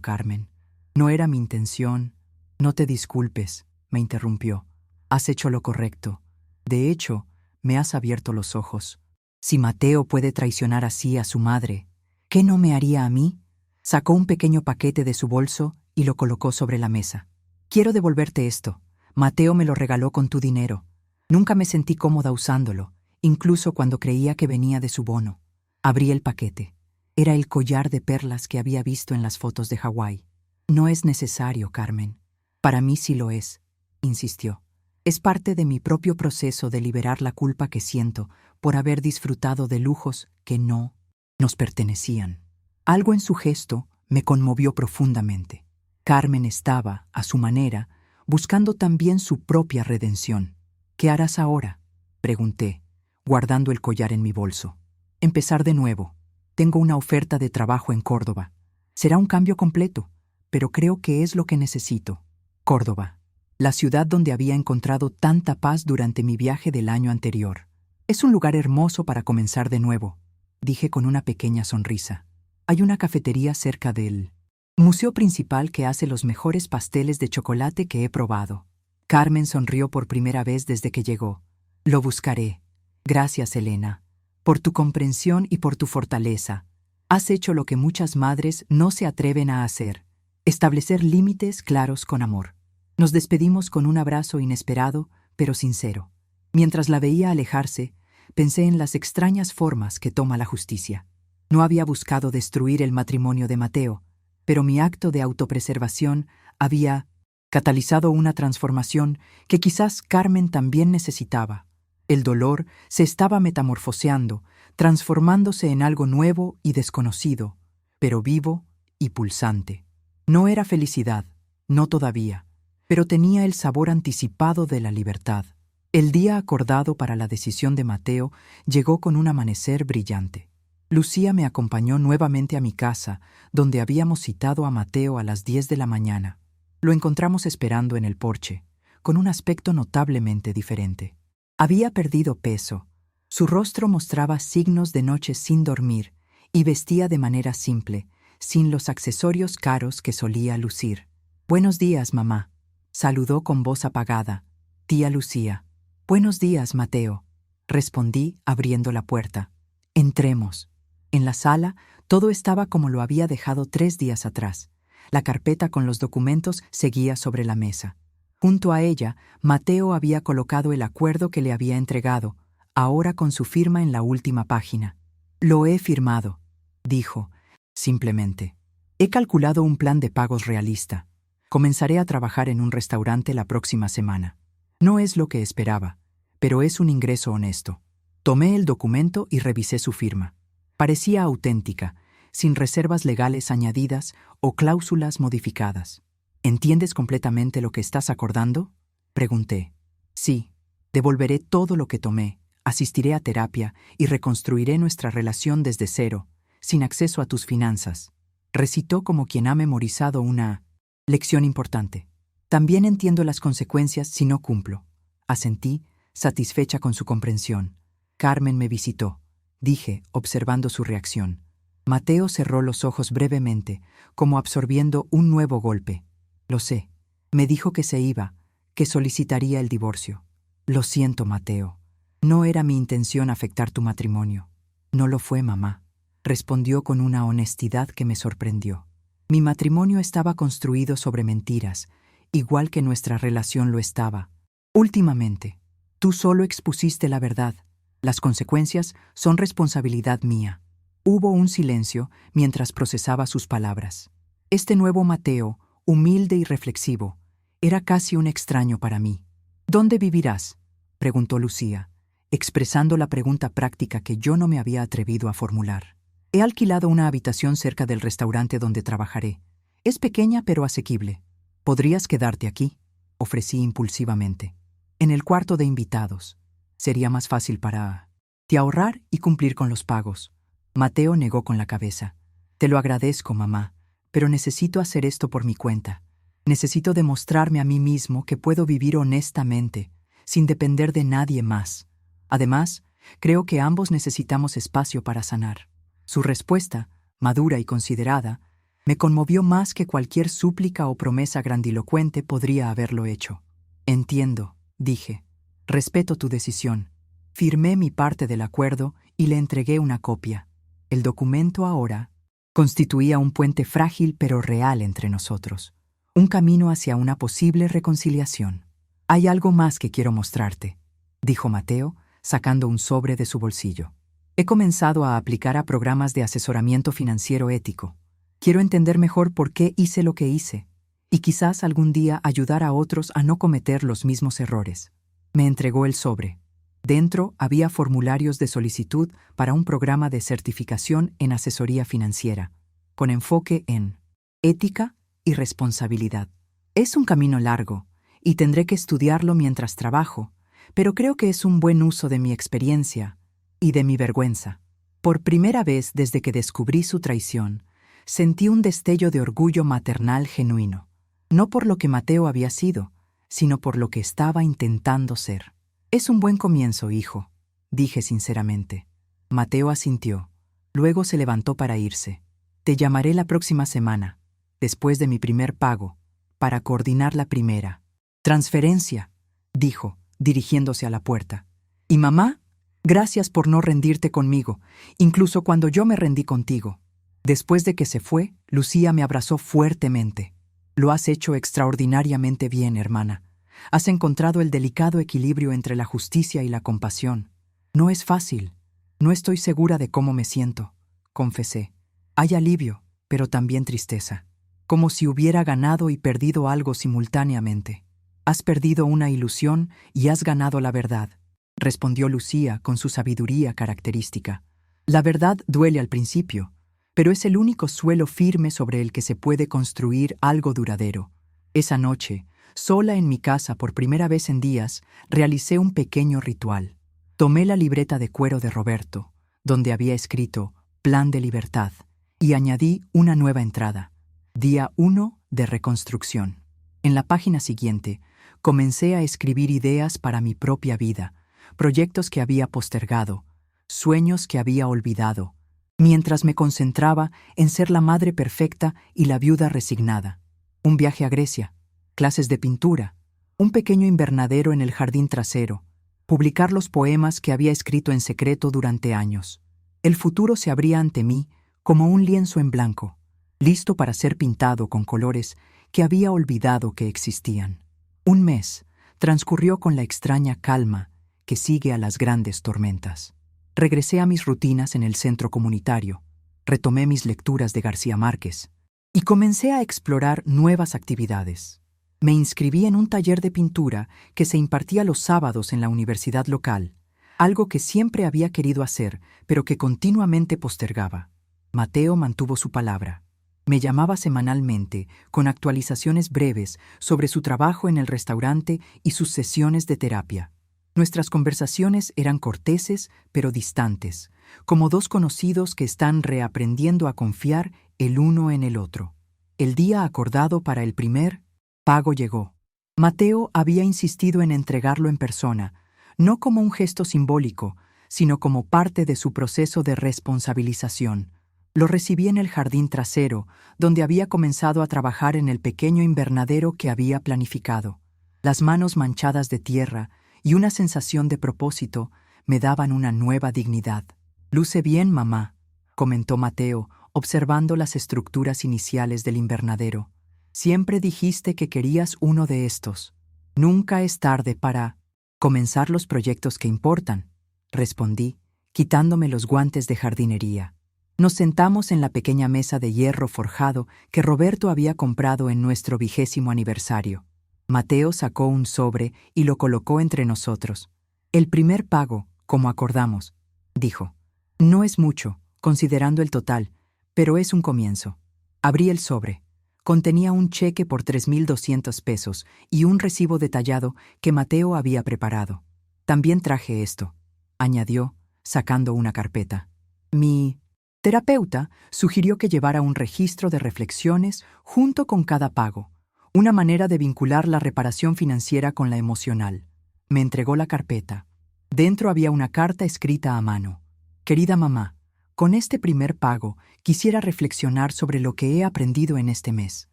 [SPEAKER 1] Carmen. No era mi intención. No te disculpes, me interrumpió. Has hecho lo correcto. De hecho, me has abierto los ojos. Si Mateo puede traicionar así a su madre, ¿qué no me haría a mí? Sacó un pequeño paquete de su bolso y lo colocó sobre la mesa. Quiero devolverte esto. Mateo me lo regaló con tu dinero. Nunca me sentí cómoda usándolo, incluso cuando creía que venía de su bono. Abrí el paquete. Era el collar de perlas que había visto en las fotos de Hawái. No es necesario, Carmen. Para mí sí lo es, insistió. Es parte de mi propio proceso de liberar la culpa que siento por haber disfrutado de lujos que no nos pertenecían. Algo en su gesto me conmovió profundamente. Carmen estaba, a su manera, buscando también su propia redención. ¿Qué harás ahora?, pregunté, guardando el collar en mi bolso. Empezar de nuevo. Tengo una oferta de trabajo en Córdoba. Será un cambio completo, pero creo que es lo que necesito. Córdoba, la ciudad donde había encontrado tanta paz durante mi viaje del año anterior. Es un lugar hermoso para comenzar de nuevo, dije con una pequeña sonrisa. Hay una cafetería cerca del museo principal que hace los mejores pasteles de chocolate que he probado. Carmen sonrió por primera vez desde que llegó. Lo buscaré. Gracias, Elena, por tu comprensión y por tu fortaleza. Has hecho lo que muchas madres no se atreven a hacer: establecer límites claros con amor. Nos despedimos con un abrazo inesperado, pero sincero. Mientras la veía alejarse, pensé en las extrañas formas que toma la justicia. No había buscado destruir el matrimonio de Mateo, pero mi acto de autopreservación había catalizado una transformación que quizás Carmen también necesitaba. El dolor se estaba metamorfoseando, transformándose en algo nuevo y desconocido, pero vivo y pulsante. No era felicidad, no todavía, pero tenía el sabor anticipado de la libertad. El día acordado para la decisión de Mateo llegó con un amanecer brillante. Lucía me acompañó nuevamente a mi casa, donde habíamos citado a Mateo a las 10 de la mañana. Lo encontramos esperando en el porche, con un aspecto notablemente diferente. Había perdido peso, su rostro mostraba signos de noches sin dormir y vestía de manera simple, sin los accesorios caros que solía lucir. «Buenos días, mamá», saludó con voz apagada. «Tía Lucía». «Buenos días, Mateo», respondí abriendo la puerta. «Entremos». En la sala todo estaba como lo había dejado 3 días atrás. La carpeta con los documentos seguía sobre la mesa. Junto a ella, Mateo había colocado el acuerdo que le había entregado, ahora con su firma en la última página. «Lo he firmado», dijo, simplemente. «He calculado un plan de pagos realista. Comenzaré a trabajar en un restaurante la próxima semana. No es lo que esperaba, pero es un ingreso honesto». Tomé el documento y revisé su firma. Parecía auténtica, sin reservas legales añadidas o cláusulas modificadas. «¿Entiendes completamente lo que estás acordando?», pregunté. «Sí, devolveré todo lo que tomé, asistiré a terapia y reconstruiré nuestra relación desde cero, sin acceso a tus finanzas», recitó como quien ha memorizado una lección importante. «También entiendo las consecuencias si no cumplo», asentí, satisfecha con su comprensión. «Carmen me visitó», dije, observando su reacción. Mateo cerró los ojos brevemente, como absorbiendo un nuevo golpe. «Lo sé. Me dijo que se iba, que solicitaría el divorcio». «Lo siento, Mateo. No era mi intención afectar tu matrimonio». «No lo fue, mamá», respondió con una honestidad que me sorprendió. «Mi matrimonio estaba construido sobre mentiras, igual que nuestra relación lo estaba. Últimamente, tú solo expusiste la verdad. Las consecuencias son responsabilidad mía». Hubo un silencio mientras procesaba sus palabras. Este nuevo Mateo, humilde y reflexivo, era casi un extraño para mí. «¿Dónde vivirás?», preguntó Lucía, expresando la pregunta práctica que yo no me había atrevido a formular. «He alquilado una habitación cerca del restaurante donde trabajaré. Es pequeña pero asequible. ¿Podrías quedarte aquí?», ofrecí impulsivamente. «En el cuarto de invitados. Sería más fácil para ti ahorrar y cumplir con los pagos». Mateo negó con la cabeza. «Te lo agradezco, mamá, pero necesito hacer esto por mi cuenta. Necesito demostrarme a mí mismo que puedo vivir honestamente, sin depender de nadie más. Además, creo que ambos necesitamos espacio para sanar». Su respuesta, madura y considerada, me conmovió más que cualquier súplica o promesa grandilocuente podría haberlo hecho. «Entiendo», dije. «Respeto tu decisión». Firmé mi parte del acuerdo y le entregué una copia. El documento ahora constituía un puente frágil pero real entre nosotros, un camino hacia una posible reconciliación. «Hay algo más que quiero mostrarte», dijo Mateo, sacando un sobre de su bolsillo. He comenzado a aplicar a programas de asesoramiento financiero ético. Quiero entender mejor por qué hice lo que hice, y quizás algún día ayudar a otros a no cometer los mismos errores. Me entregó el sobre. Dentro había formularios de solicitud para un programa de certificación en asesoría financiera, con enfoque en ética y responsabilidad. Es un camino largo, y tendré que estudiarlo mientras trabajo, pero creo que es un buen uso de mi experiencia y de mi vergüenza. Por primera vez desde que descubrí su traición, sentí un destello de orgullo maternal genuino, no por lo que Mateo había sido, sino por lo que estaba intentando ser. «Es un buen comienzo, hijo», dije sinceramente. Mateo asintió. Luego se levantó para irse. «Te llamaré la próxima semana, después de mi primer pago, para coordinar la primera transferencia», dijo, dirigiéndose a la puerta. «Y mamá, gracias por no rendirte conmigo, incluso cuando yo me rendí contigo». Después de que se fue, Lucía me abrazó fuertemente. «Lo has hecho extraordinariamente bien, hermana. Has encontrado el delicado equilibrio entre la justicia y la compasión. No es fácil. No estoy segura de cómo me siento», confesé. «Hay alivio, pero también tristeza. Como si hubiera ganado y perdido algo simultáneamente». «Has perdido una ilusión y has ganado la verdad», respondió Lucía con su sabiduría característica. «La verdad duele al principio, pero es el único suelo firme sobre el que se puede construir algo duradero. Esa noche, sola en mi casa por primera vez en días, realicé un pequeño ritual. Tomé la libreta de cuero de Roberto, donde había escrito «Plan de libertad», y añadí una nueva entrada, «Día 1 de reconstrucción». En la página siguiente, comencé a escribir ideas para mi propia vida, proyectos que había postergado, sueños que había olvidado, mientras me concentraba en ser la madre perfecta y la viuda resignada. Un viaje a Grecia, clases de pintura, un pequeño invernadero en el jardín trasero, publicar los poemas que había escrito en secreto durante años. El futuro se abría ante mí como un lienzo en blanco, listo para ser pintado con colores que había olvidado que existían. Un mes transcurrió con la extraña calma que sigue a las grandes tormentas. Regresé a mis rutinas en el centro comunitario, retomé mis lecturas de García Márquez y comencé a explorar nuevas actividades. Me inscribí en un taller de pintura que se impartía los sábados en la universidad local, algo que siempre había querido hacer, pero que continuamente postergaba. Mateo mantuvo su palabra. Me llamaba semanalmente con actualizaciones breves sobre su trabajo en el restaurante y sus sesiones de terapia. Nuestras conversaciones eran corteses pero distantes, como dos conocidos que están reaprendiendo a confiar el uno en el otro. El día acordado para el primer pago llegó. Mateo había insistido en entregarlo en persona, no como un gesto simbólico, sino como parte de su proceso de responsabilización. Lo recibí en el jardín trasero, donde había comenzado a trabajar en el pequeño invernadero que había planificado. Las manos manchadas de tierra y una sensación de propósito me daban una nueva dignidad. «Luce bien, mamá», comentó Mateo, observando las estructuras iniciales del invernadero. «Siempre dijiste que querías uno de estos. Nunca es tarde para comenzar los proyectos que importan», respondí, quitándome los guantes de jardinería. Nos sentamos en la pequeña mesa de hierro forjado que Roberto había comprado en nuestro 20º aniversario. Mateo sacó un sobre y lo colocó entre nosotros. «El primer pago, como acordamos», dijo. «No es mucho, considerando el total, pero es un comienzo». Abrí el sobre. Contenía un cheque por 3.200 pesos y un recibo detallado que Mateo había preparado. «También traje esto», añadió, sacando una carpeta. «Mi terapeuta sugirió que llevara un registro de reflexiones junto con cada pago, una manera de vincular la reparación financiera con la emocional». Me entregó la carpeta. Dentro había una carta escrita a mano. «Querida mamá, con este primer pago quisiera reflexionar sobre lo que he aprendido en este mes.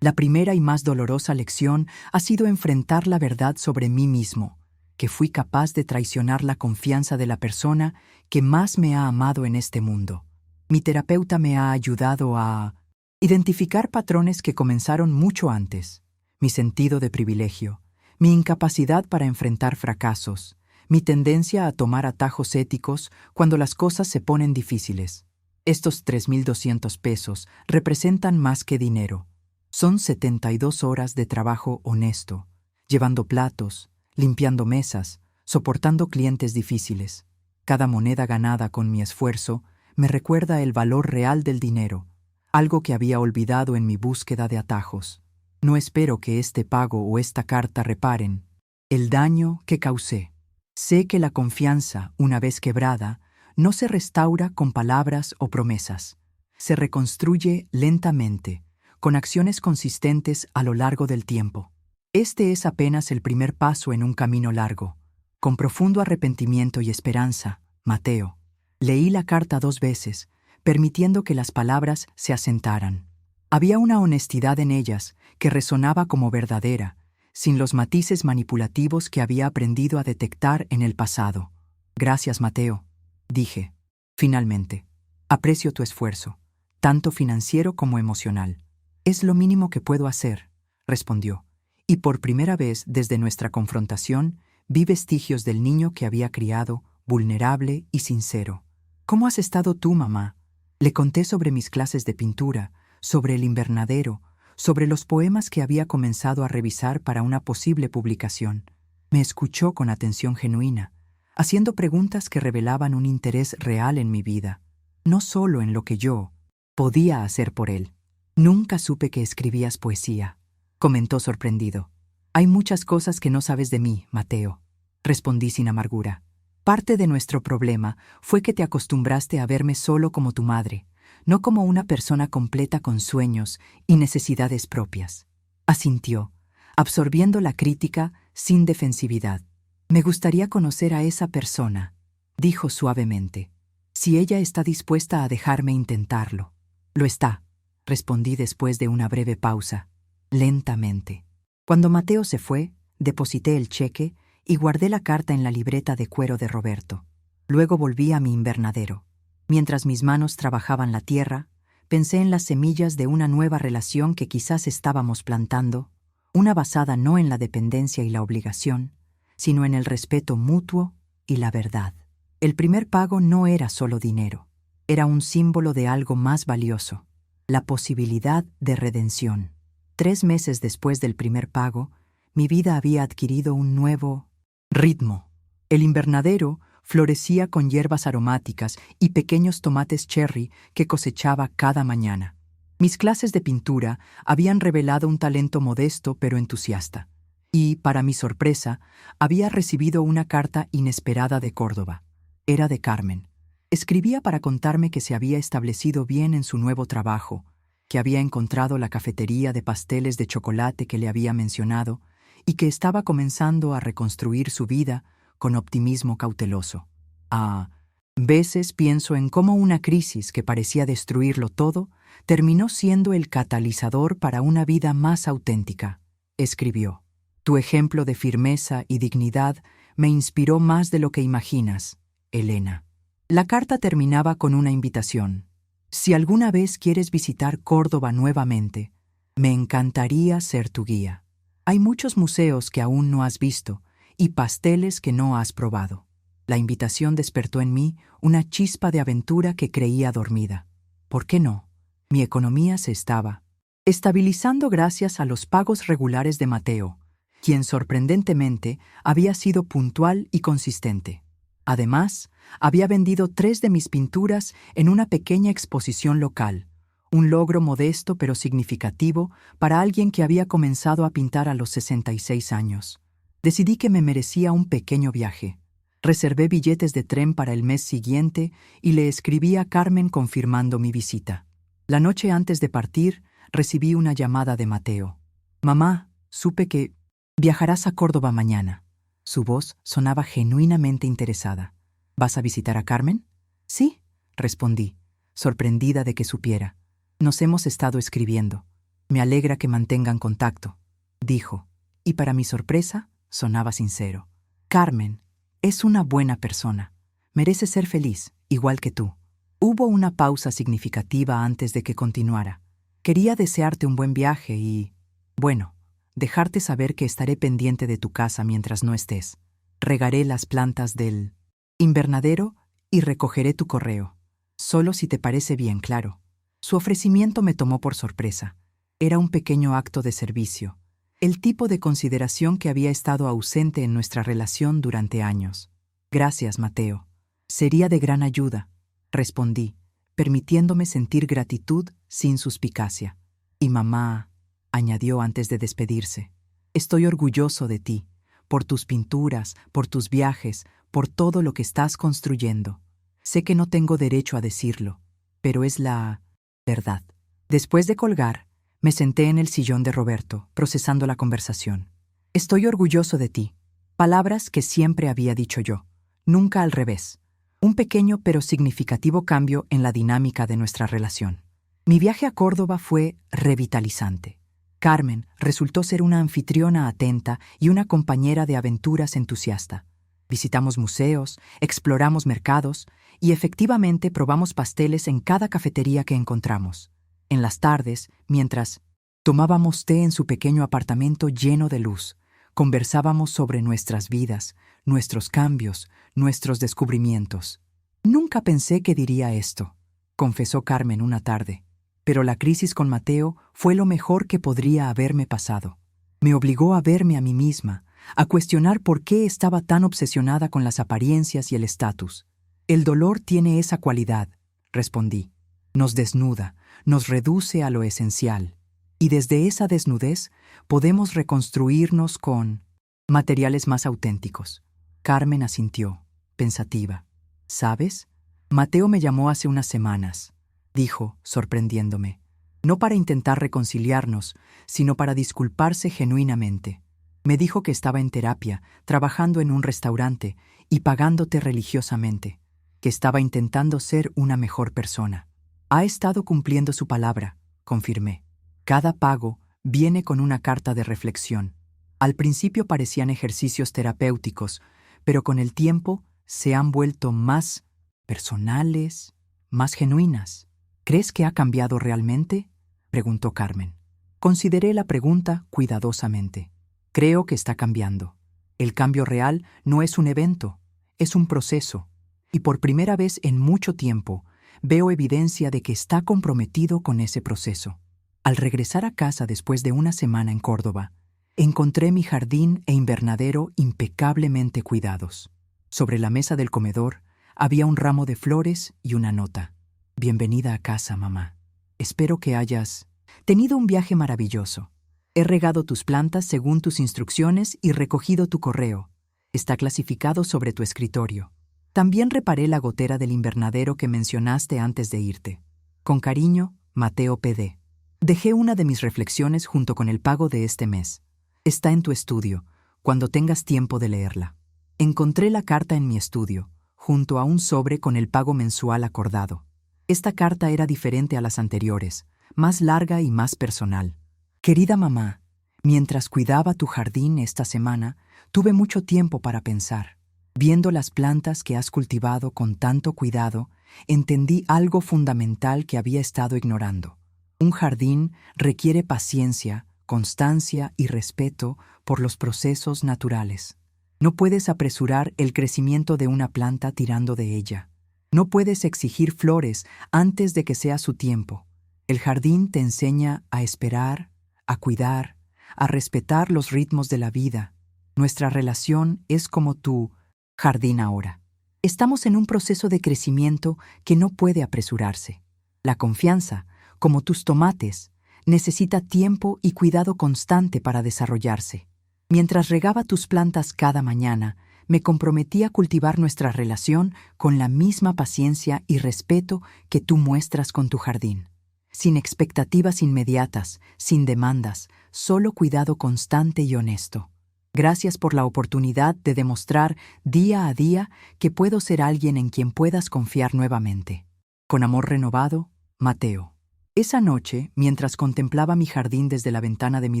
[SPEAKER 1] La primera y más dolorosa lección ha sido enfrentar la verdad sobre mí mismo, que fui capaz de traicionar la confianza de la persona que más me ha amado en este mundo. Mi terapeuta me ha ayudado a identificar patrones que comenzaron mucho antes: mi sentido de privilegio, mi incapacidad para enfrentar fracasos, mi tendencia a tomar atajos éticos cuando las cosas se ponen difíciles. Estos 3.200 pesos representan más que dinero. Son 72 horas de trabajo honesto, llevando platos, limpiando mesas, soportando clientes difíciles. Cada moneda ganada con mi esfuerzo me recuerda el valor real del dinero, algo que había olvidado en mi búsqueda de atajos. No espero que este pago o esta carta reparen el daño que causé. Sé que la confianza, una vez quebrada, no se restaura con palabras o promesas. Se reconstruye lentamente, con acciones consistentes a lo largo del tiempo. Este es apenas el primer paso en un camino largo. Con profundo arrepentimiento y esperanza, Mateo. Leí la carta 2 veces, permitiendo que las palabras se asentaran. Había una honestidad en ellas que resonaba como verdadera, sin los matices manipulativos que había aprendido a detectar en el pasado. Gracias, Mateo, dije. Finalmente, aprecio tu esfuerzo, tanto financiero como emocional. Es lo mínimo que puedo hacer, respondió, y por primera vez desde nuestra confrontación vi vestigios del niño que había criado, vulnerable y sincero. ¿Cómo has estado tú, mamá? Le conté sobre mis clases de pintura, sobre el invernadero, sobre los poemas que había comenzado a revisar para una posible publicación. Me escuchó con atención genuina, haciendo preguntas que revelaban un interés real en mi vida, no solo en lo que yo podía hacer por él. Nunca supe que escribías poesía, comentó sorprendido. Hay muchas cosas que no sabes de mí, Mateo, respondí sin amargura. Parte de nuestro problema fue que te acostumbraste a verme solo como tu madre, no como una persona completa con sueños y necesidades propias. Asintió, absorbiendo la crítica sin defensividad. Me gustaría conocer a esa persona, dijo suavemente, si ella está dispuesta a dejarme intentarlo. Lo está, respondí después de una breve pausa, lentamente. Cuando Mateo se fue, deposité el cheque y guardé la carta en la libreta de cuero de Roberto. Luego volví a mi invernadero. Mientras mis manos trabajaban la tierra, pensé en las semillas de una nueva relación que quizás estábamos plantando, una basada no en la dependencia y la obligación, sino en el respeto mutuo y la verdad. El primer pago no era solo dinero, era un símbolo de algo más valioso, la posibilidad de redención. 3 meses después del primer pago, mi vida había adquirido un nuevo ritmo. El invernadero florecía con hierbas aromáticas y pequeños tomates cherry que cosechaba cada mañana. Mis clases de pintura habían revelado un talento modesto pero entusiasta. Y, para mi sorpresa, había recibido una carta inesperada de Córdoba. Era de Carmen. Escribía para contarme que se había establecido bien en su nuevo trabajo, que había encontrado la cafetería de pasteles de chocolate que le había mencionado y que estaba comenzando a reconstruir su vida con optimismo cauteloso. A veces pienso en cómo una crisis que parecía destruirlo todo terminó siendo el catalizador para una vida más auténtica, escribió. Tu ejemplo de firmeza y dignidad me inspiró más de lo que imaginas, Elena. La carta terminaba con una invitación. Si alguna vez quieres visitar Córdoba nuevamente, me encantaría ser tu guía. Hay muchos museos que aún no has visto y pasteles que no has probado. La invitación despertó en mí una chispa de aventura que creía dormida. ¿Por qué no? Mi economía se estaba estabilizando gracias a los pagos regulares de Mateo, quien sorprendentemente había sido puntual y consistente. Además, había vendido 3 de mis pinturas en una pequeña exposición local, un logro modesto pero significativo para alguien que había comenzado a pintar a los 66 años. Decidí que me merecía un pequeño viaje. Reservé billetes de tren para el mes siguiente y le escribí a Carmen confirmando mi visita. La noche antes de partir, recibí una llamada de Mateo. Mamá, supe que viajarás a Córdoba mañana. Su voz sonaba genuinamente interesada. ¿Vas a visitar a Carmen? Sí, respondí, sorprendida de que supiera. Nos hemos estado escribiendo. Me alegra que mantengan contacto, dijo, y para mi sorpresa, sonaba sincero. Carmen es una buena persona. Merece ser feliz, igual que tú. Hubo una pausa significativa antes de que continuara. Quería desearte un buen viaje y, bueno, dejarte saber que estaré pendiente de tu casa mientras no estés. Regaré las plantas del invernadero y recogeré tu correo. Solo si te parece bien, claro. Su ofrecimiento me tomó por sorpresa. Era un pequeño acto de servicio, el tipo de consideración que había estado ausente en nuestra relación durante años. Gracias, Mateo. Sería de gran ayuda, respondí, permitiéndome sentir gratitud sin suspicacia. Y mamá, añadió antes de despedirse, estoy orgulloso de ti, por tus pinturas, por tus viajes, por todo lo que estás construyendo. Sé que no tengo derecho a decirlo, pero es la verdad. Después de colgar, me senté en el sillón de Roberto, procesando la conversación. Estoy orgulloso de ti. Palabras que siempre había dicho yo, nunca al revés. Un pequeño pero significativo cambio en la dinámica de nuestra relación. Mi viaje a Córdoba fue revitalizante. Carmen resultó ser una anfitriona atenta y una compañera de aventuras entusiasta. Visitamos museos, exploramos mercados y efectivamente probamos pasteles en cada cafetería que encontramos. En las tardes, mientras tomábamos té en su pequeño apartamento lleno de luz, conversábamos sobre nuestras vidas, nuestros cambios, nuestros descubrimientos. Nunca pensé que diría esto, confesó Carmen una tarde, pero la crisis con Mateo fue lo mejor que podría haberme pasado. Me obligó a verme a mí misma, a cuestionar por qué estaba tan obsesionada con las apariencias y el estatus. El dolor tiene esa cualidad, respondí. Nos desnuda, nos reduce a lo esencial, y desde esa desnudez podemos reconstruirnos con materiales más auténticos. Carmen asintió, pensativa. ¿Sabes? Mateo me llamó hace unas semanas, dijo, sorprendiéndome. No para intentar reconciliarnos, sino para disculparse genuinamente. Me dijo que estaba en terapia, trabajando en un restaurante y pagándote religiosamente, que estaba intentando ser una mejor persona. Ha estado cumpliendo su palabra, confirmé. Cada pago viene con una carta de reflexión. Al principio parecían ejercicios terapéuticos, pero con el tiempo se han vuelto más personales, más genuinas. ¿Crees que ha cambiado realmente?, preguntó Carmen. Consideré la pregunta cuidadosamente. Creo que está cambiando. El cambio real no es un evento, es un proceso. Y por primera vez en mucho tiempo, veo evidencia de que está comprometido con ese proceso. Al regresar a casa después de una semana en Córdoba, encontré mi jardín e invernadero impecablemente cuidados. Sobre la mesa del comedor había un ramo de flores y una nota. Bienvenida a casa, mamá. Espero que hayas tenido un viaje maravilloso. He regado tus plantas según tus instrucciones y recogido tu correo. Está clasificado sobre tu escritorio. También reparé la gotera del invernadero que mencionaste antes de irte. Con cariño, Mateo PD. Dejé una de mis reflexiones junto con el pago de este mes. Está en tu estudio, cuando tengas tiempo de leerla. Encontré la carta en mi estudio, junto a un sobre con el pago mensual acordado. Esta carta era diferente a las anteriores, más larga y más personal. Querida mamá, mientras cuidaba tu jardín esta semana, tuve mucho tiempo para pensar. Viendo las plantas que has cultivado con tanto cuidado, entendí algo fundamental que había estado ignorando. Un jardín requiere paciencia, constancia y respeto por los procesos naturales. No puedes apresurar el crecimiento de una planta tirando de ella. No puedes exigir flores antes de que sea su tiempo. El jardín te enseña a esperar, a cuidar, a respetar los ritmos de la vida. Nuestra relación es como tu jardín ahora. Estamos en un proceso de crecimiento que no puede apresurarse. La confianza, como tus tomates, necesita tiempo y cuidado constante para desarrollarse. Mientras regaba tus plantas cada mañana, me comprometí a cultivar nuestra relación con la misma paciencia y respeto que tú muestras con tu jardín. Sin expectativas inmediatas, sin demandas, solo cuidado constante y honesto. Gracias por la oportunidad de demostrar día a día que puedo ser alguien en quien puedas confiar nuevamente. Con amor renovado, Mateo. Esa noche, mientras contemplaba mi jardín desde la ventana de mi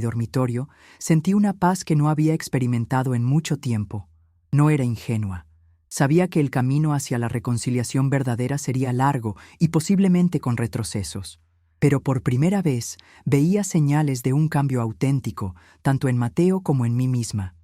[SPEAKER 1] dormitorio, sentí una paz que no había experimentado en mucho tiempo. No era ingenua. Sabía que el camino hacia la reconciliación verdadera sería largo y posiblemente con retrocesos. Pero por primera vez veía señales de un cambio auténtico, tanto en Mateo como en mí misma.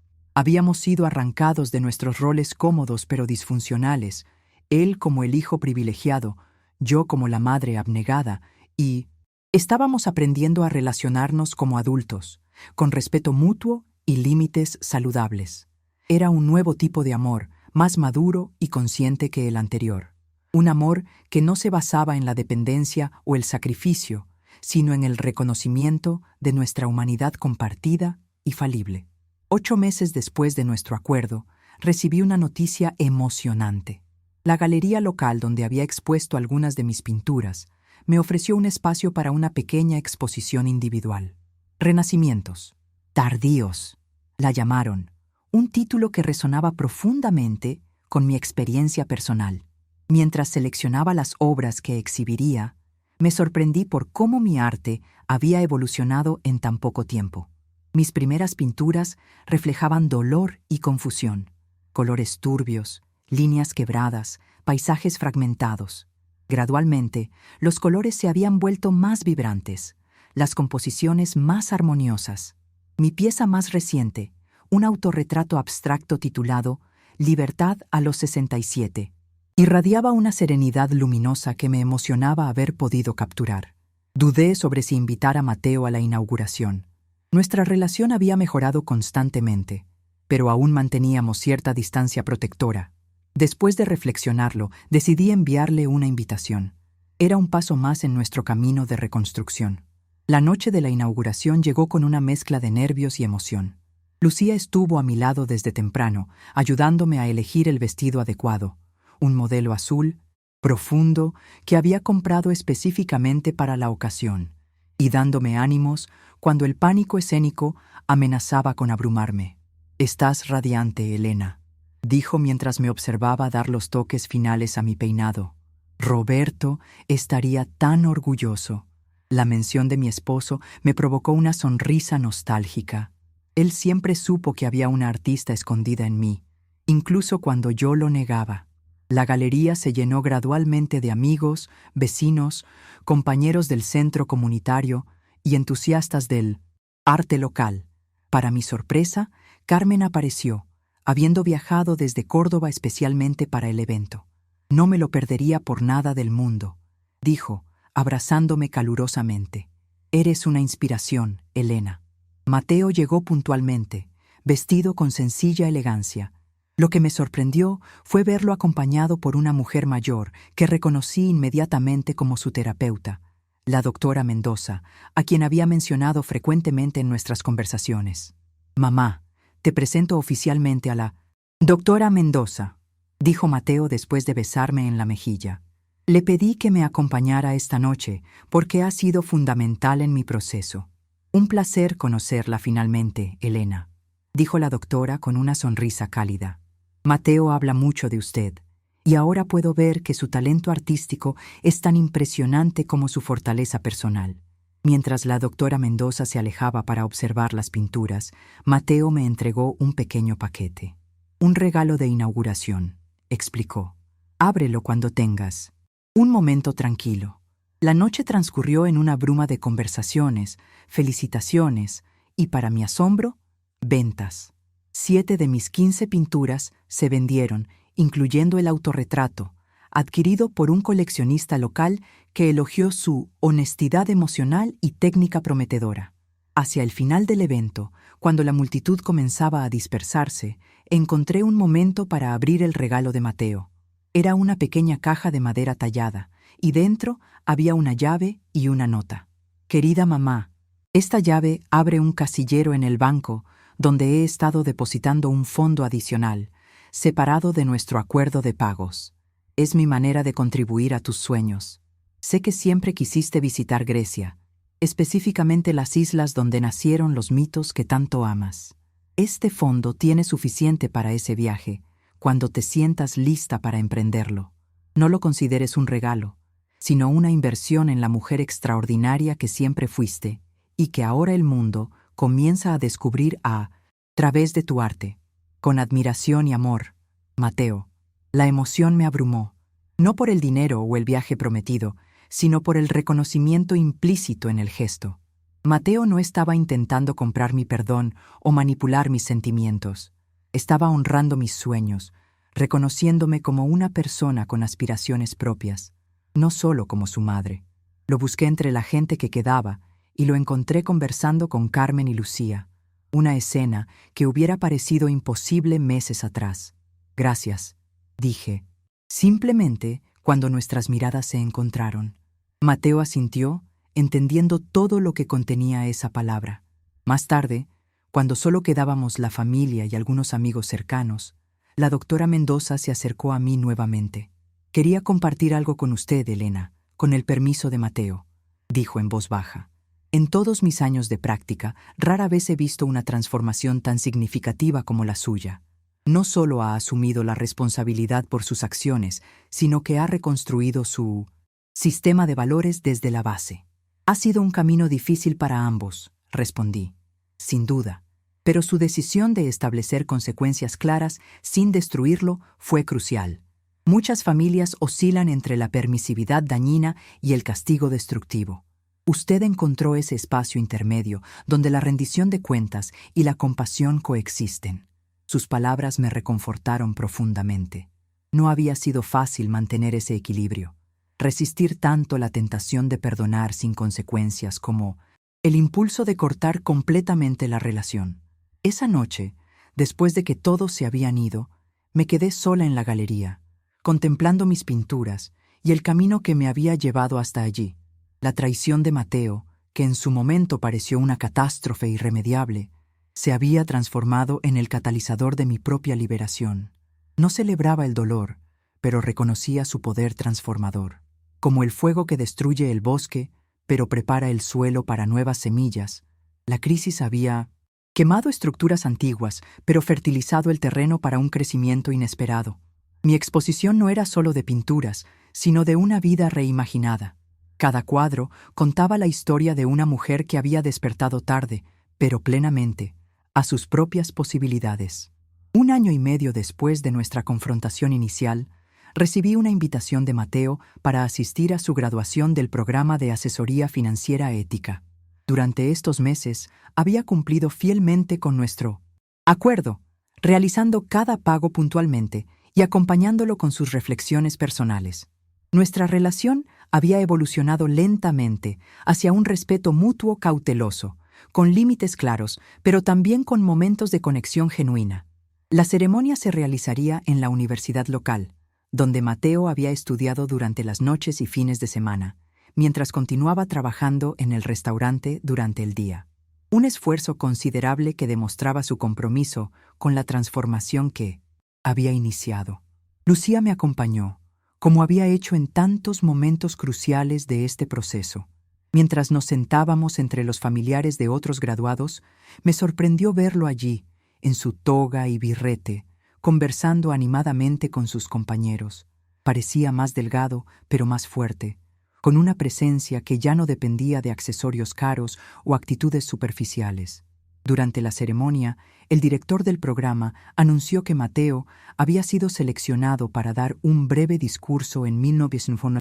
[SPEAKER 1] Habíamos sido arrancados de nuestros roles cómodos pero disfuncionales, él como el hijo privilegiado, yo como la madre abnegada, y estábamos aprendiendo a relacionarnos como adultos, con respeto mutuo y límites saludables. Era un nuevo tipo de amor, más maduro y consciente que el anterior. Un amor que no se basaba en la dependencia o el sacrificio, sino en el reconocimiento de nuestra humanidad compartida y falible. 8 meses después de nuestro acuerdo, recibí una noticia emocionante. La galería local donde había expuesto algunas de mis pinturas me ofreció un espacio para una pequeña exposición individual. Renacimientos. Tardíos, la llamaron, un título que resonaba profundamente con mi experiencia personal. Mientras seleccionaba las obras que exhibiría, me sorprendí por cómo mi arte había evolucionado en tan poco tiempo. Mis primeras pinturas reflejaban dolor y confusión, colores turbios, líneas quebradas, paisajes fragmentados. Gradualmente, los colores se habían vuelto más vibrantes, las composiciones más armoniosas. Mi pieza más reciente, un autorretrato abstracto titulado Libertad a los 67, irradiaba una serenidad luminosa que me emocionaba haber podido capturar. Dudé sobre si invitar a Mateo a la inauguración. Nuestra relación había mejorado constantemente, pero aún manteníamos cierta distancia protectora. Después de reflexionarlo, decidí enviarle una invitación. Era un paso más en nuestro camino de reconstrucción. La noche de la inauguración llegó con una mezcla de nervios y emoción. Lucía estuvo a mi lado desde temprano, ayudándome a elegir el vestido adecuado, un modelo azul, profundo, que había comprado específicamente para la ocasión, y dándome ánimos cuando el pánico escénico amenazaba con abrumarme. «Estás radiante, Elena», dijo mientras me observaba dar los toques finales a mi peinado. «Roberto estaría tan orgulloso». La mención de mi esposo me provocó una sonrisa nostálgica. Él siempre supo que había una artista escondida en mí, incluso cuando yo lo negaba. La galería se llenó gradualmente de amigos, vecinos, compañeros del centro comunitario y entusiastas del arte local. Para mi sorpresa, Carmen apareció, habiendo viajado desde Córdoba especialmente para el evento. «No me lo perdería por nada del mundo», dijo, abrazándome calurosamente. «Eres una inspiración, Elena». Mateo llegó puntualmente, vestido con sencilla elegancia. Lo que me sorprendió fue verlo acompañado por una mujer mayor que reconocí inmediatamente como su terapeuta, la doctora Mendoza, a quien había mencionado frecuentemente en nuestras conversaciones. «Mamá, te presento oficialmente a la doctora Mendoza», dijo Mateo después de besarme en la mejilla. «Le pedí que me acompañara esta noche porque ha sido fundamental en mi proceso». «Un placer conocerla finalmente, Elena», dijo la doctora con una sonrisa cálida. «Mateo habla mucho de usted, y ahora puedo ver que su talento artístico es tan impresionante como su fortaleza personal». Mientras la doctora Mendoza se alejaba para observar las pinturas, Mateo me entregó un pequeño paquete. «Un regalo de inauguración», explicó. «Ábrelo cuando tengas un momento tranquilo». La noche transcurrió en una bruma de conversaciones, felicitaciones y, para mi asombro, ventas. 7 de mis 15 pinturas se vendieron, incluyendo el autorretrato, adquirido por un coleccionista local que elogió su honestidad emocional y técnica prometedora. Hacia el final del evento, cuando la multitud comenzaba a dispersarse, encontré un momento para abrir el regalo de Mateo. Era una pequeña caja de madera tallada, y dentro había una llave y una nota. «Querida mamá, esta llave abre un casillero en el banco donde he estado depositando un fondo adicional, separado de nuestro acuerdo de pagos. Es mi manera de contribuir a tus sueños. Sé que siempre quisiste visitar Grecia, específicamente las islas donde nacieron los mitos que tanto amas. Este fondo tiene suficiente para ese viaje, cuando te sientas lista para emprenderlo. No lo consideres un regalo, sino una inversión en la mujer extraordinaria que siempre fuiste y que ahora el mundo comienza a descubrir a través de tu arte. Con admiración y amor, Mateo». La emoción me abrumó, no por el dinero o el viaje prometido, sino por el reconocimiento implícito en el gesto. Mateo no estaba intentando comprar mi perdón o manipular mis sentimientos. Estaba honrando mis sueños, reconociéndome como una persona con aspiraciones propias, no solo como su madre. Lo busqué entre la gente que quedaba y lo encontré conversando con Carmen y Lucía, una escena que hubiera parecido imposible meses atrás. Gracias, dije, simplemente cuando nuestras miradas se encontraron. Mateo asintió, entendiendo todo lo que contenía esa palabra. Más tarde, cuando solo quedábamos la familia y algunos amigos cercanos, la doctora Mendoza se acercó a mí nuevamente. «Quería compartir algo con usted, Elena, con el permiso de Mateo», dijo en voz baja. «En todos mis años de práctica, rara vez he visto una transformación tan significativa como la suya. No solo ha asumido la responsabilidad por sus acciones, sino que ha reconstruido su sistema de valores desde la base». «Ha sido un camino difícil para ambos», respondí. «Sin duda, pero su decisión de establecer consecuencias claras sin destruirlo fue crucial. Muchas familias oscilan entre la permisividad dañina y el castigo destructivo. Usted encontró ese espacio intermedio donde la rendición de cuentas y la compasión coexisten». Sus palabras me reconfortaron profundamente. No había sido fácil mantener ese equilibrio, resistir tanto la tentación de perdonar sin consecuencias como el impulso de cortar completamente la relación. Esa noche, después de que todos se habían ido, me quedé sola en la galería, contemplando mis pinturas y el camino que me había llevado hasta allí. La traición de Mateo, que en su momento pareció una catástrofe irremediable, se había transformado en el catalizador de mi propia liberación. No celebraba el dolor, pero reconocía su poder transformador. Como el fuego que destruye el bosque, pero prepara el suelo para nuevas semillas, la crisis había quemado estructuras antiguas, pero fertilizado el terreno para un crecimiento inesperado. Mi exposición no era solo de pinturas, sino de una vida reimaginada. Cada cuadro contaba la historia de una mujer que había despertado tarde, pero plenamente, a sus propias posibilidades. 1 año y medio después de nuestra confrontación inicial, recibí una invitación de Mateo para asistir a su graduación del programa de asesoría financiera ética. Durante estos meses, había cumplido fielmente con nuestro acuerdo, realizando cada pago puntualmente y acompañándolo con sus reflexiones personales. Nuestra relación había evolucionado lentamente hacia un respeto mutuo cauteloso, con límites claros, pero también con momentos de conexión genuina. La ceremonia se realizaría en la universidad local, donde Mateo había estudiado durante las noches y fines de semana, mientras continuaba trabajando en el restaurante durante el día. Un esfuerzo considerable que demostraba su compromiso con la transformación que había iniciado. Lucía me acompañó, como había hecho en tantos momentos cruciales de este proceso. Mientras nos sentábamos entre los familiares de otros graduados, me sorprendió verlo allí, en su toga y birrete, conversando animadamente con sus compañeros. Parecía más delgado, pero más fuerte, con una presencia que ya no dependía de accesorios caros o actitudes superficiales. Durante la ceremonia, el director del programa anunció que Mateo había sido seleccionado para dar un breve discurso en 1990,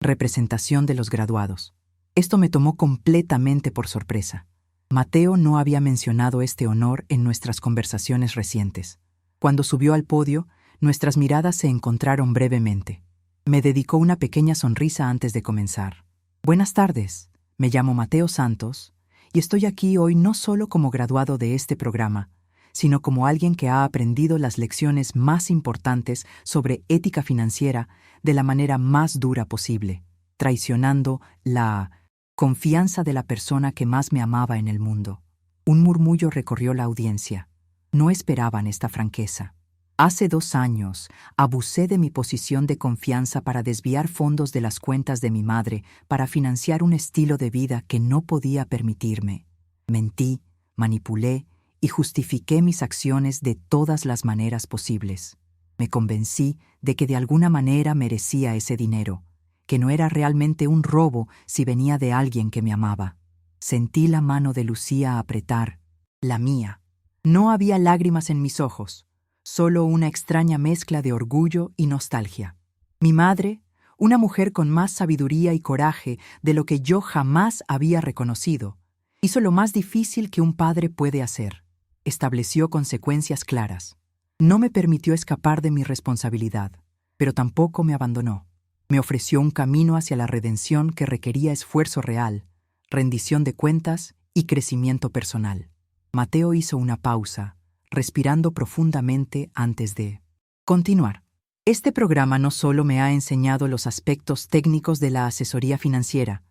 [SPEAKER 1] representación de los graduados. Esto me tomó completamente por sorpresa. Mateo no había mencionado este honor en nuestras conversaciones recientes. Cuando subió al podio, nuestras miradas se encontraron brevemente. Me dedicó una pequeña sonrisa antes de comenzar. «Buenas tardes, me llamo Mateo Santos y estoy aquí hoy no solo como graduado de este programa, sino como alguien que ha aprendido las lecciones más importantes sobre ética financiera de la manera más dura posible, traicionando la confianza de la persona que más me amaba en el mundo». Un murmullo recorrió la audiencia. No esperaban esta franqueza. Hace 2 años, abusé de mi posición de confianza para desviar fondos de las cuentas de mi madre para financiar un estilo de vida que no podía permitirme. Mentí, manipulé y justifiqué mis acciones de todas las maneras posibles. Me convencí de que de alguna manera merecía ese dinero, que no era realmente un robo si venía de alguien que me amaba. Sentí la mano de Lucía apretar la mía. No había lágrimas en mis ojos, solo una extraña mezcla de orgullo y nostalgia. Mi madre, una mujer con más sabiduría y coraje de lo que yo jamás había reconocido, hizo lo más difícil que un padre puede hacer. Estableció consecuencias claras. No me permitió escapar de mi responsabilidad, pero tampoco me abandonó. Me ofreció un camino hacia la redención que requería esfuerzo real, rendición de cuentas y crecimiento personal. Mateo hizo una pausa, respirando profundamente antes de continuar. Este programa no solo me ha enseñado los aspectos técnicos de la asesoría financiera,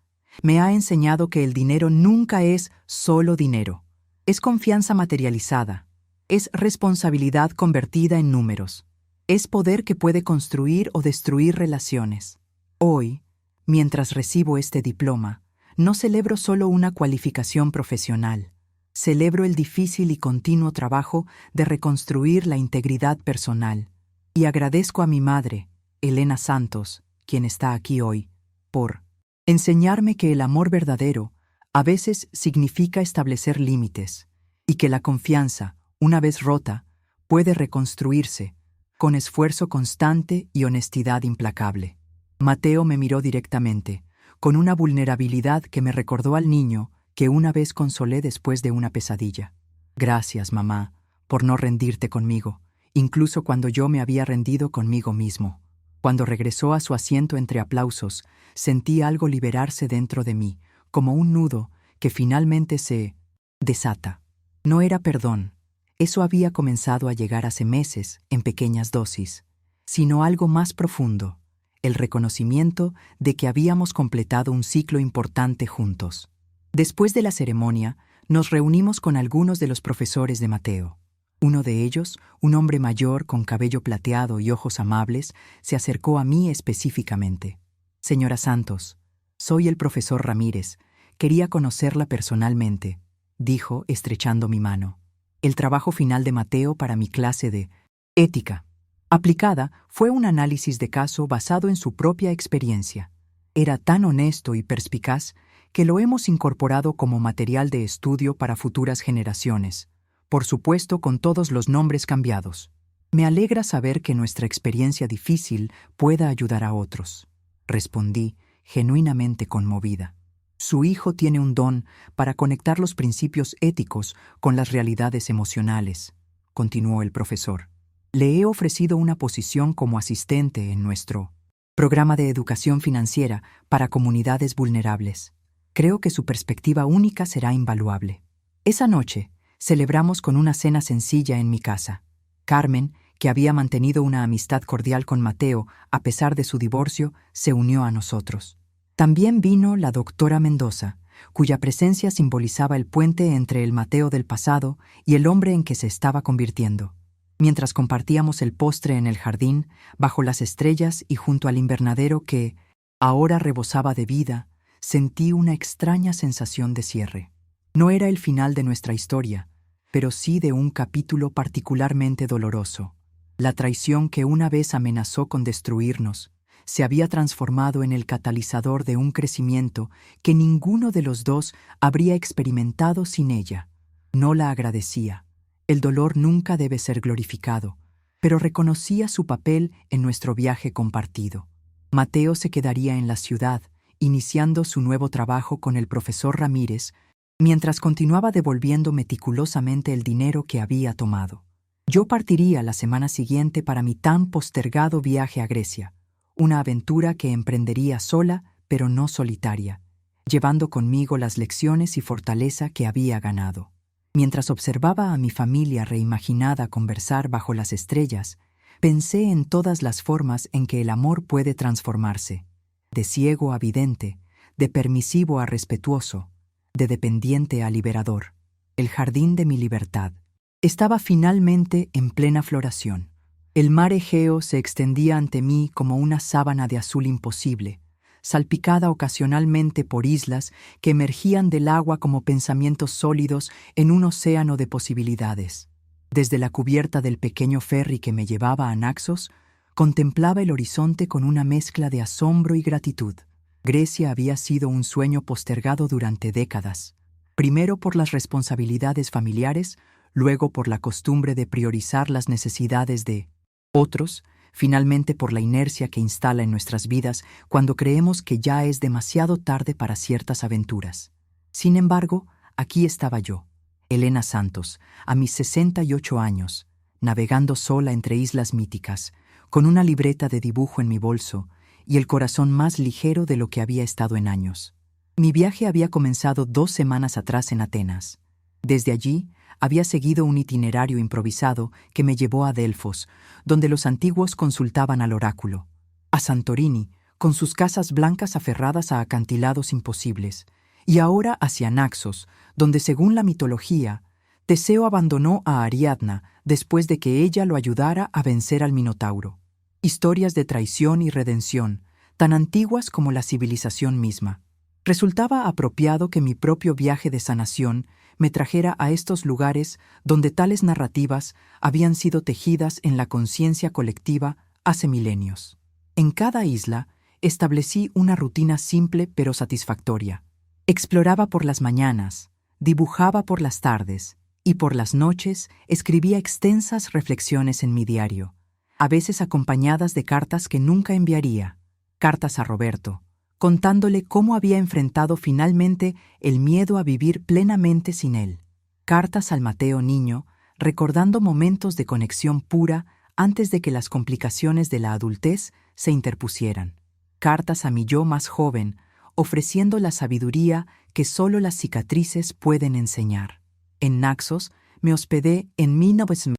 [SPEAKER 1] me ha enseñado que el dinero nunca es solo dinero. Es confianza materializada, es responsabilidad convertida en números, es poder que puede construir o destruir relaciones. Hoy, mientras recibo este diploma, no celebro solo una cualificación profesional, celebro el difícil y continuo trabajo de reconstruir la integridad personal. Y agradezco a mi madre, Elena Santos, quien está aquí hoy, por enseñarme que el amor verdadero a veces significa establecer límites y que la confianza, una vez rota, puede reconstruirse con esfuerzo constante y honestidad implacable. Mateo me miró directamente, con una vulnerabilidad que me recordó al niño que una vez consolé después de una pesadilla. Gracias, mamá, por no rendirte conmigo, incluso cuando yo me había rendido conmigo mismo. Cuando regresó a su asiento entre aplausos, sentí algo liberarse dentro de mí, como un nudo que finalmente se desata. No era perdón, eso había comenzado a llegar hace meses, en pequeñas dosis, sino algo más profundo, el reconocimiento de que habíamos completado un ciclo importante juntos. Después de la ceremonia, nos reunimos con algunos de los profesores de Mateo. Uno de ellos, un hombre mayor con cabello plateado y ojos amables, se acercó a mí específicamente. Señora Santos, soy el profesor Ramírez. Quería conocerla personalmente, dijo, estrechando mi mano. El trabajo final de Mateo para mi clase de ética aplicada fue un análisis de caso basado en su propia experiencia. Era tan honesto y perspicaz que lo hemos incorporado como material de estudio para futuras generaciones. Por supuesto, con todos los nombres cambiados. Me alegra saber que nuestra experiencia difícil pueda ayudar a otros. Respondí, genuinamente conmovida. Su hijo tiene un don para conectar los principios éticos con las realidades emocionales, continuó el profesor. Le he ofrecido una posición como asistente en nuestro programa de educación financiera para comunidades vulnerables. Creo que su perspectiva única será invaluable. Esa noche, celebramos con una cena sencilla en mi casa. Carmen, que había mantenido una amistad cordial con Mateo a pesar de su divorcio, se unió a nosotros. También vino la doctora Mendoza, cuya presencia simbolizaba el puente entre el Mateo del pasado y el hombre en que se estaba convirtiendo. Mientras compartíamos el postre en el jardín, bajo las estrellas y junto al invernadero que ahora rebosaba de vida, sentí una extraña sensación de cierre. No era el final de nuestra historia, pero sí de un capítulo particularmente doloroso. La traición que una vez amenazó con destruirnos se había transformado en el catalizador de un crecimiento que ninguno de los dos habría experimentado sin ella. No la agradecía. El dolor nunca debe ser glorificado, pero reconocía su papel en nuestro viaje compartido. Mateo se quedaría en la ciudad, iniciando su nuevo trabajo con el profesor Ramírez, mientras continuaba devolviendo meticulosamente el dinero que había tomado. Yo partiría la semana siguiente para mi tan postergado viaje a Grecia, una aventura que emprendería sola, pero no solitaria, llevando conmigo las lecciones y fortaleza que había ganado. Mientras observaba a mi familia reimaginada conversar bajo las estrellas, pensé en todas las formas en que el amor puede transformarse, de ciego a vidente, de permisivo a respetuoso, de dependiente a liberador. El jardín de mi libertad estaba finalmente en plena floración. El mar Egeo se extendía ante mí como una sábana de azul imposible, salpicada ocasionalmente por islas que emergían del agua como pensamientos sólidos en un océano de posibilidades. Desde la cubierta del pequeño ferry que me llevaba a Naxos, contemplaba el horizonte con una mezcla de asombro y gratitud. Grecia había sido un sueño postergado durante décadas, primero por las responsabilidades familiares, luego por la costumbre de priorizar las necesidades de otros, finalmente por la inercia que instala en nuestras vidas cuando creemos que ya es demasiado tarde para ciertas aventuras. Sin embargo, aquí estaba yo, Elena Santos, a mis 68 años, navegando sola entre islas míticas, con una libreta de dibujo en mi bolso y el corazón más ligero de lo que había estado en años. Mi viaje había comenzado 2 semanas atrás en Atenas. Desde allí, había seguido un itinerario improvisado que me llevó a Delfos, donde los antiguos consultaban al oráculo, a Santorini, con sus casas blancas aferradas a acantilados imposibles, y ahora hacia Naxos, donde, según la mitología, Teseo abandonó a Ariadna después de que ella lo ayudara a vencer al Minotauro. Historias de traición y redención, tan antiguas como la civilización misma. Resultaba apropiado que mi propio viaje de sanación me trajera a estos lugares donde tales narrativas habían sido tejidas en la conciencia colectiva hace milenios. En cada isla establecí una rutina simple pero satisfactoria. Exploraba por las mañanas, dibujaba por las tardes y por las noches escribía extensas reflexiones en mi diario, a veces acompañadas de cartas que nunca enviaría, cartas a Roberto, contándole cómo había enfrentado finalmente el miedo a vivir plenamente sin él. Cartas al Mateo niño, recordando momentos de conexión pura antes de que las complicaciones de la adultez se interpusieran. Cartas a mi yo más joven, ofreciendo la sabiduría que solo las cicatrices pueden enseñar. En Naxos me hospedé en 1900,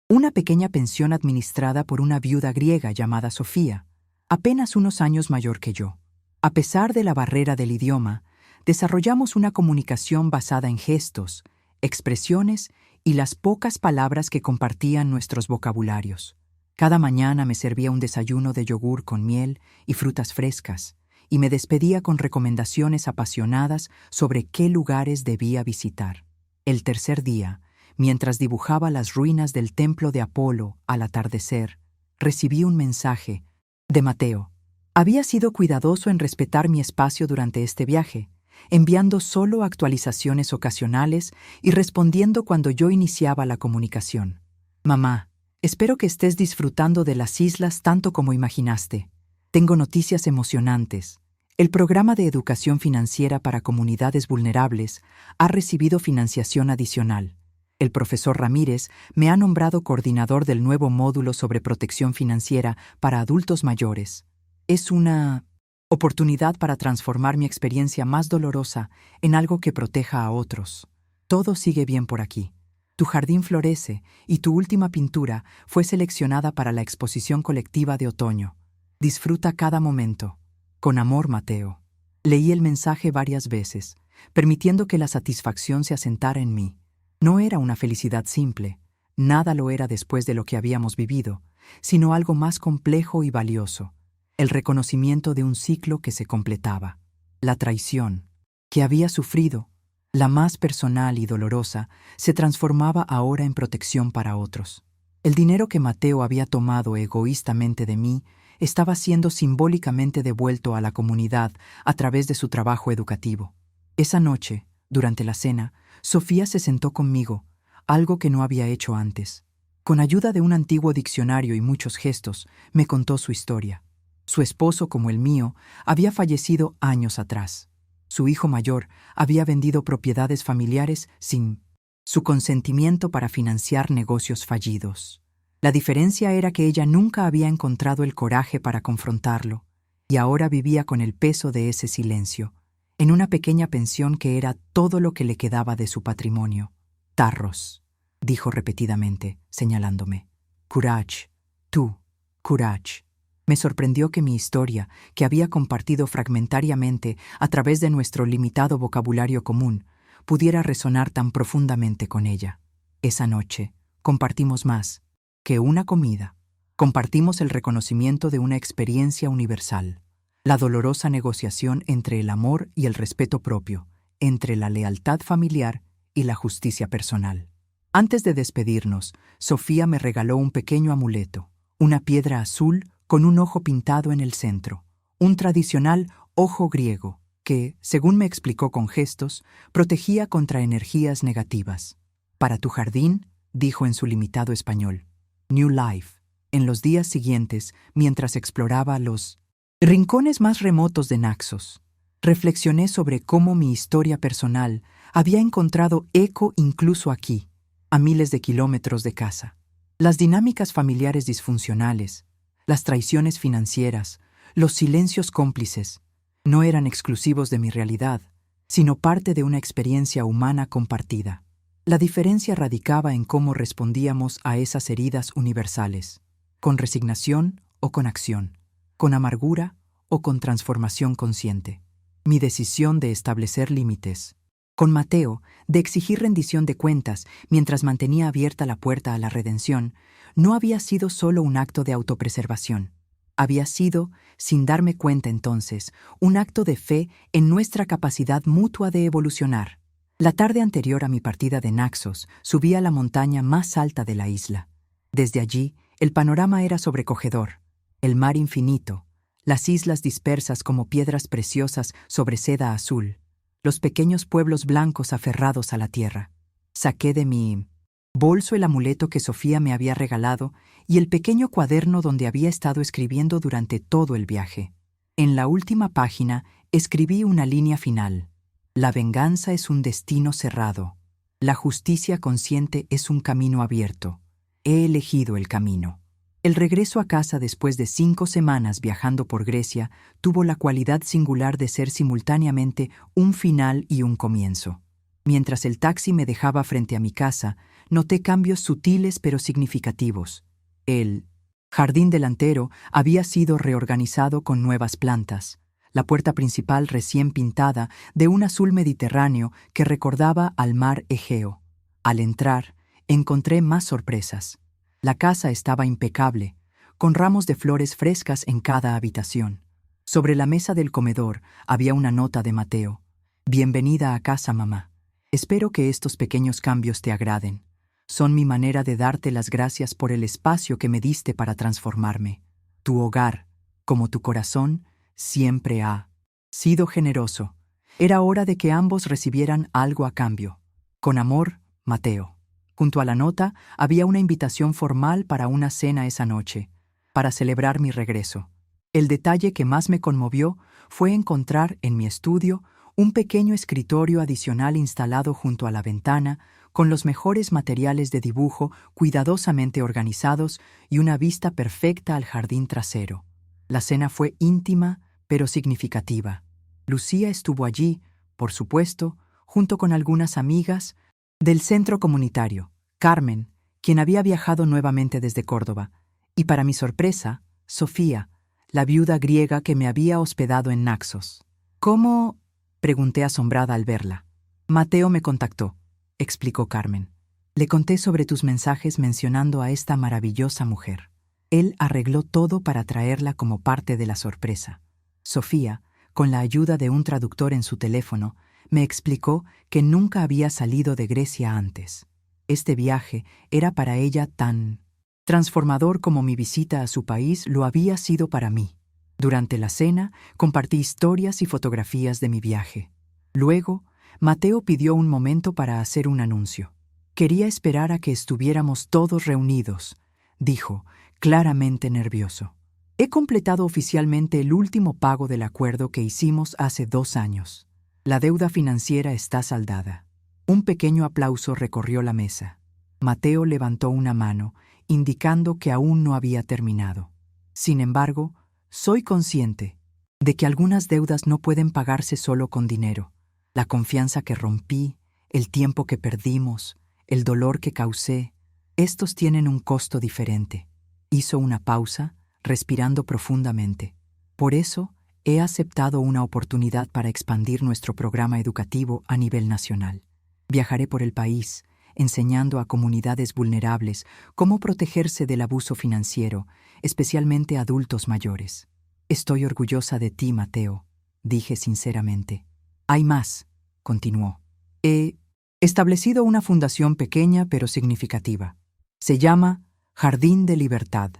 [SPEAKER 1] una pequeña pensión administrada por una viuda griega llamada Sofía, apenas unos años mayor que yo. A pesar de la barrera del idioma, desarrollamos una comunicación basada en gestos, expresiones y las pocas palabras que compartían nuestros vocabularios. Cada mañana me servía un desayuno de yogur con miel y frutas frescas, y me despedía con recomendaciones apasionadas sobre qué lugares debía visitar. El tercer día, mientras dibujaba las ruinas del templo de Apolo al atardecer, recibí un mensaje de Mateo. Había sido cuidadoso en respetar mi espacio durante este viaje, enviando solo actualizaciones ocasionales y respondiendo cuando yo iniciaba la comunicación. Mamá, espero que estés disfrutando de las islas tanto como imaginaste. Tengo noticias emocionantes. El programa de educación financiera para comunidades vulnerables ha recibido financiación adicional. El profesor Ramírez me ha nombrado coordinador del nuevo módulo sobre protección financiera para adultos mayores. Es una oportunidad para transformar mi experiencia más dolorosa en algo que proteja a otros. Todo sigue bien por aquí. Tu jardín florece y tu última pintura fue seleccionada para la exposición colectiva de otoño. Disfruta cada momento. Con amor, Mateo. Leí el mensaje varias veces, permitiendo que la satisfacción se asentara en mí. No era una felicidad simple, nada lo era después de lo que habíamos vivido, sino algo más complejo y valioso. El reconocimiento de un ciclo que se completaba. La traición que había sufrido, la más personal y dolorosa, se transformaba ahora en protección para otros. El dinero que Mateo había tomado egoístamente de mí estaba siendo simbólicamente devuelto a la comunidad a través de su trabajo educativo. Esa noche, durante la cena, Sofía se sentó conmigo, algo que no había hecho antes. Con ayuda de un antiguo diccionario y muchos gestos, me contó su historia. Su esposo, como el mío, había fallecido años atrás. Su hijo mayor había vendido propiedades familiares sin su consentimiento para financiar negocios fallidos. La diferencia era que ella nunca había encontrado el coraje para confrontarlo, y ahora vivía con el peso de ese silencio, en una pequeña pensión que era todo lo que le quedaba de su patrimonio. Tarros, dijo repetidamente, señalándome. Courage, tú, courage. Me sorprendió que mi historia, que había compartido fragmentariamente a través de nuestro limitado vocabulario común, pudiera resonar tan profundamente con ella. Esa noche compartimos más que una comida. Compartimos el reconocimiento de una experiencia universal, la dolorosa negociación entre el amor y el respeto propio, entre la lealtad familiar y la justicia personal. Antes de despedirnos, Sofía me regaló un pequeño amuleto, una piedra azul con un ojo pintado en el centro, un tradicional ojo griego que, según me explicó con gestos, protegía contra energías negativas. Para tu jardín, dijo en su limitado español. New Life. En los días siguientes, mientras exploraba los rincones más remotos de Naxos, reflexioné sobre cómo mi historia personal había encontrado eco incluso aquí, a miles de kilómetros de casa. Las dinámicas familiares disfuncionales, las traiciones financieras, los silencios cómplices, no eran exclusivos de mi realidad, sino parte de una experiencia humana compartida. La diferencia radicaba en cómo respondíamos a esas heridas universales, con resignación o con acción, con amargura o con transformación consciente. Mi decisión de establecer límites. Con Mateo, de exigir rendición de cuentas mientras mantenía abierta la puerta a la redención, no había sido solo un acto de autopreservación. Había sido, sin darme cuenta entonces, un acto de fe en nuestra capacidad mutua de evolucionar. La tarde anterior a mi partida de Naxos, subí a la montaña más alta de la isla. Desde allí, el panorama era sobrecogedor. El mar infinito, las islas dispersas como piedras preciosas sobre seda azul, los pequeños pueblos blancos aferrados a la tierra. Saqué de mi bolso el amuleto que Sofía me había regalado y el pequeño cuaderno donde había estado escribiendo durante todo el viaje. En la última página escribí una línea final. La venganza es un destino cerrado. La justicia consciente es un camino abierto. He elegido el camino. El regreso a casa después de 5 semanas viajando por Grecia tuvo la cualidad singular de ser simultáneamente un final y un comienzo. Mientras el taxi me dejaba frente a mi casa, noté cambios sutiles pero significativos. El jardín delantero había sido reorganizado con nuevas plantas. La puerta principal recién pintada de un azul mediterráneo que recordaba al mar Egeo. Al entrar, encontré más sorpresas. La casa estaba impecable, con ramos de flores frescas en cada habitación. Sobre la mesa del comedor había una nota de Mateo. Bienvenida a casa, mamá. Espero que estos pequeños cambios te agraden. Son mi manera de darte las gracias por el espacio que me diste para transformarme. Tu hogar, como tu corazón, siempre ha sido generoso. Era hora de que ambos recibieran algo a cambio. Con amor, Mateo. Junto a la nota había una invitación formal para una cena esa noche, para celebrar mi regreso. El detalle que más me conmovió fue encontrar en mi estudio un pequeño escritorio adicional instalado junto a la ventana, con los mejores materiales de dibujo cuidadosamente organizados y una vista perfecta al jardín trasero. La cena fue íntima, pero significativa. Lucía estuvo allí, por supuesto, junto con algunas amigas del centro comunitario, Carmen, quien había viajado nuevamente desde Córdoba, y para mi sorpresa, Sofía, la viuda griega que me había hospedado en Naxos. ¿Cómo? Pregunté asombrada al verla. Mateo me contactó, explicó Carmen. Le conté sobre tus mensajes mencionando a esta maravillosa mujer. Él arregló todo para traerla como parte de la sorpresa. Sofía, con la ayuda de un traductor en su teléfono, me explicó que nunca había salido de Grecia antes. Este viaje era para ella tan transformador como mi visita a su país lo había sido para mí. Durante la cena, compartí historias y fotografías de mi viaje. Luego, Mateo pidió un momento para hacer un anuncio. Quería esperar a que estuviéramos todos reunidos, dijo, claramente nervioso. He completado oficialmente el último pago del acuerdo que hicimos hace 2 años. La deuda financiera está saldada. Un pequeño aplauso recorrió la mesa. Mateo levantó una mano, indicando que aún no había terminado. Sin embargo, soy consciente de que algunas deudas no pueden pagarse solo con dinero. La confianza que rompí, el tiempo que perdimos, el dolor que causé, estos tienen un costo diferente. Hizo una pausa, respirando profundamente. Por eso, he aceptado una oportunidad para expandir nuestro programa educativo a nivel nacional. Viajaré por el país, enseñando a comunidades vulnerables cómo protegerse del abuso financiero, especialmente a adultos mayores. Estoy orgullosa de ti, Mateo, dije sinceramente. Hay más, continuó. He establecido una fundación pequeña pero significativa. Se llama Jardín de Libertad,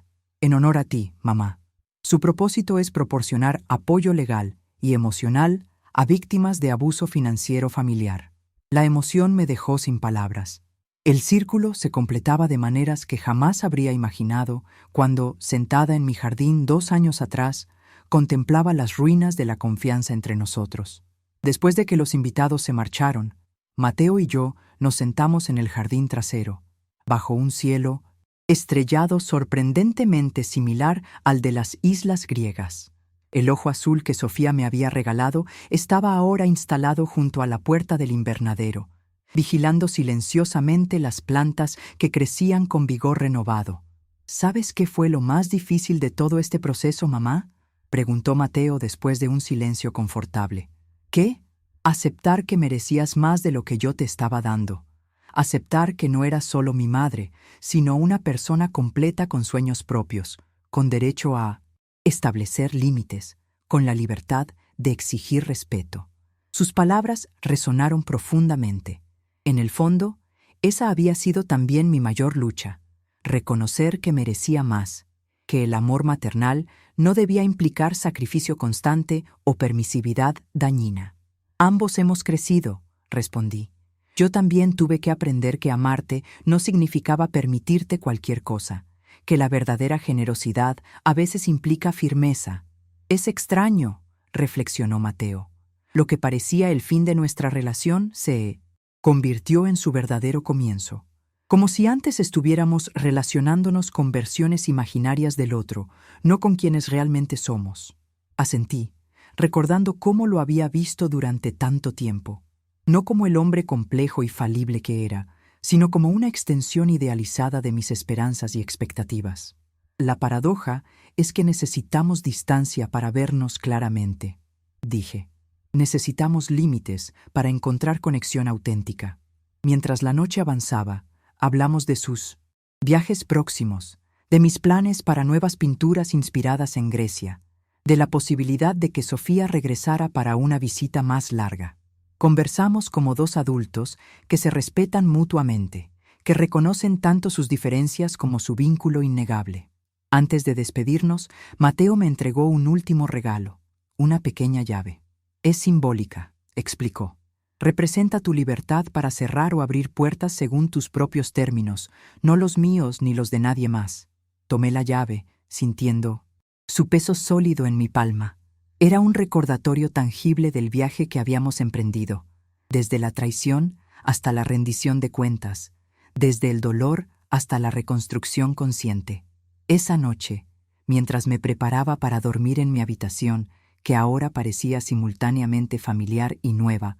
[SPEAKER 1] en honor a ti, mamá. Su propósito es proporcionar apoyo legal y emocional a víctimas de abuso financiero familiar. La emoción me dejó sin palabras. El círculo se completaba de maneras que jamás habría imaginado cuando, sentada en mi jardín 2 años atrás, contemplaba las ruinas de la confianza entre nosotros. Después de que los invitados se marcharon, Mateo y yo nos sentamos en el jardín trasero, bajo un cielo estrellado sorprendentemente similar al de las islas griegas. El ojo azul que Sofía me había regalado estaba ahora instalado junto a la puerta del invernadero, vigilando silenciosamente las plantas que crecían con vigor renovado. ¿Sabes qué fue lo más difícil de todo este proceso, mamá?, preguntó Mateo después de un silencio confortable. ¿Qué? Aceptar que merecías más de lo que yo te estaba dando. Aceptar que no eras solo mi madre, sino una persona completa con sueños propios, con derecho a establecer límites, con la libertad de exigir respeto. Sus palabras resonaron profundamente. En el fondo, esa había sido también mi mayor lucha: reconocer que merecía más, que el amor maternal no debía implicar sacrificio constante o permisividad dañina. Ambos hemos crecido, respondí. Yo también tuve que aprender que amarte no significaba permitirte cualquier cosa, que la verdadera generosidad a veces implica firmeza. Es extraño, reflexionó Mateo. Lo que parecía el fin de nuestra relación se convirtió en su verdadero comienzo. Como si antes estuviéramos relacionándonos con versiones imaginarias del otro, no con quienes realmente somos. Asentí, recordando cómo lo había visto durante tanto tiempo. No como el hombre complejo y falible que era, sino como una extensión idealizada de mis esperanzas y expectativas. La paradoja es que necesitamos distancia para vernos claramente, dije. Necesitamos límites para encontrar conexión auténtica. Mientras la noche avanzaba, hablamos de sus viajes próximos, de mis planes para nuevas pinturas inspiradas en Grecia, de la posibilidad de que Sofía regresara para una visita más larga. Conversamos como dos adultos que se respetan mutuamente, que reconocen tanto sus diferencias como su vínculo innegable. Antes de despedirnos, Mateo me entregó un último regalo, una pequeña llave. Es simbólica, explicó. Representa tu libertad para cerrar o abrir puertas según tus propios términos, no los míos ni los de nadie más. Tomé la llave, sintiendo su peso sólido en mi palma. Era un recordatorio tangible del viaje que habíamos emprendido, desde la traición hasta la rendición de cuentas, desde el dolor hasta la reconstrucción consciente. Esa noche, mientras me preparaba para dormir en mi habitación, que ahora parecía simultáneamente familiar y nueva,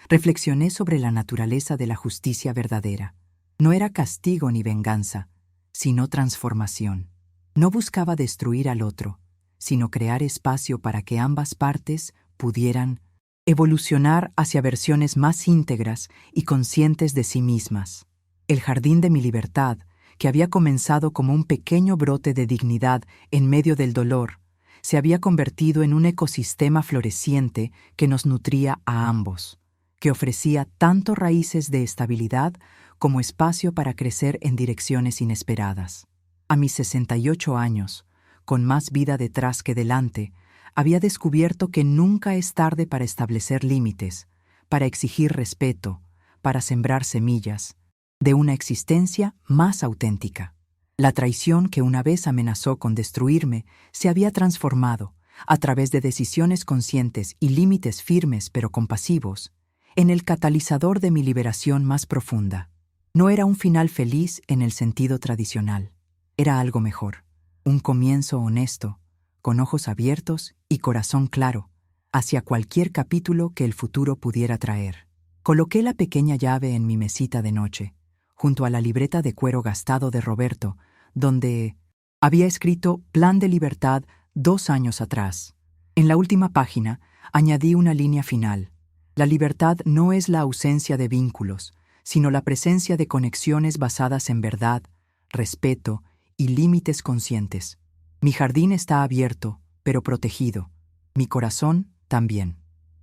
[SPEAKER 1] reflexioné sobre la naturaleza de la justicia verdadera. No era castigo ni venganza, sino transformación. No buscaba destruir al otro, sino crear espacio para que ambas partes pudieran evolucionar hacia versiones más íntegras y conscientes de sí mismas. El jardín de mi libertad, que había comenzado como un pequeño brote de dignidad en medio del dolor, se había convertido en un ecosistema floreciente que nos nutría a ambos, que ofrecía tanto raíces de estabilidad como espacio para crecer en direcciones inesperadas. A mis 68 años, con más vida detrás que delante, había descubierto que nunca es tarde para establecer límites, para exigir respeto, para sembrar semillas de una existencia más auténtica. La traición que una vez amenazó con destruirme se había transformado, a través de decisiones conscientes y límites firmes pero compasivos, en el catalizador de mi liberación más profunda. No era un final feliz en el sentido tradicional, era algo mejor. Un comienzo honesto, con ojos abiertos y corazón claro, hacia cualquier capítulo que el futuro pudiera traer. Coloqué la pequeña llave en mi mesita de noche, junto a la libreta de cuero gastado de Roberto, donde había escrito Plan de Libertad 2 años atrás. En la última página añadí una línea final. La libertad no es la ausencia de vínculos, sino la presencia de conexiones basadas en verdad, respeto y límites conscientes. Mi jardín está abierto, pero protegido. Mi corazón también.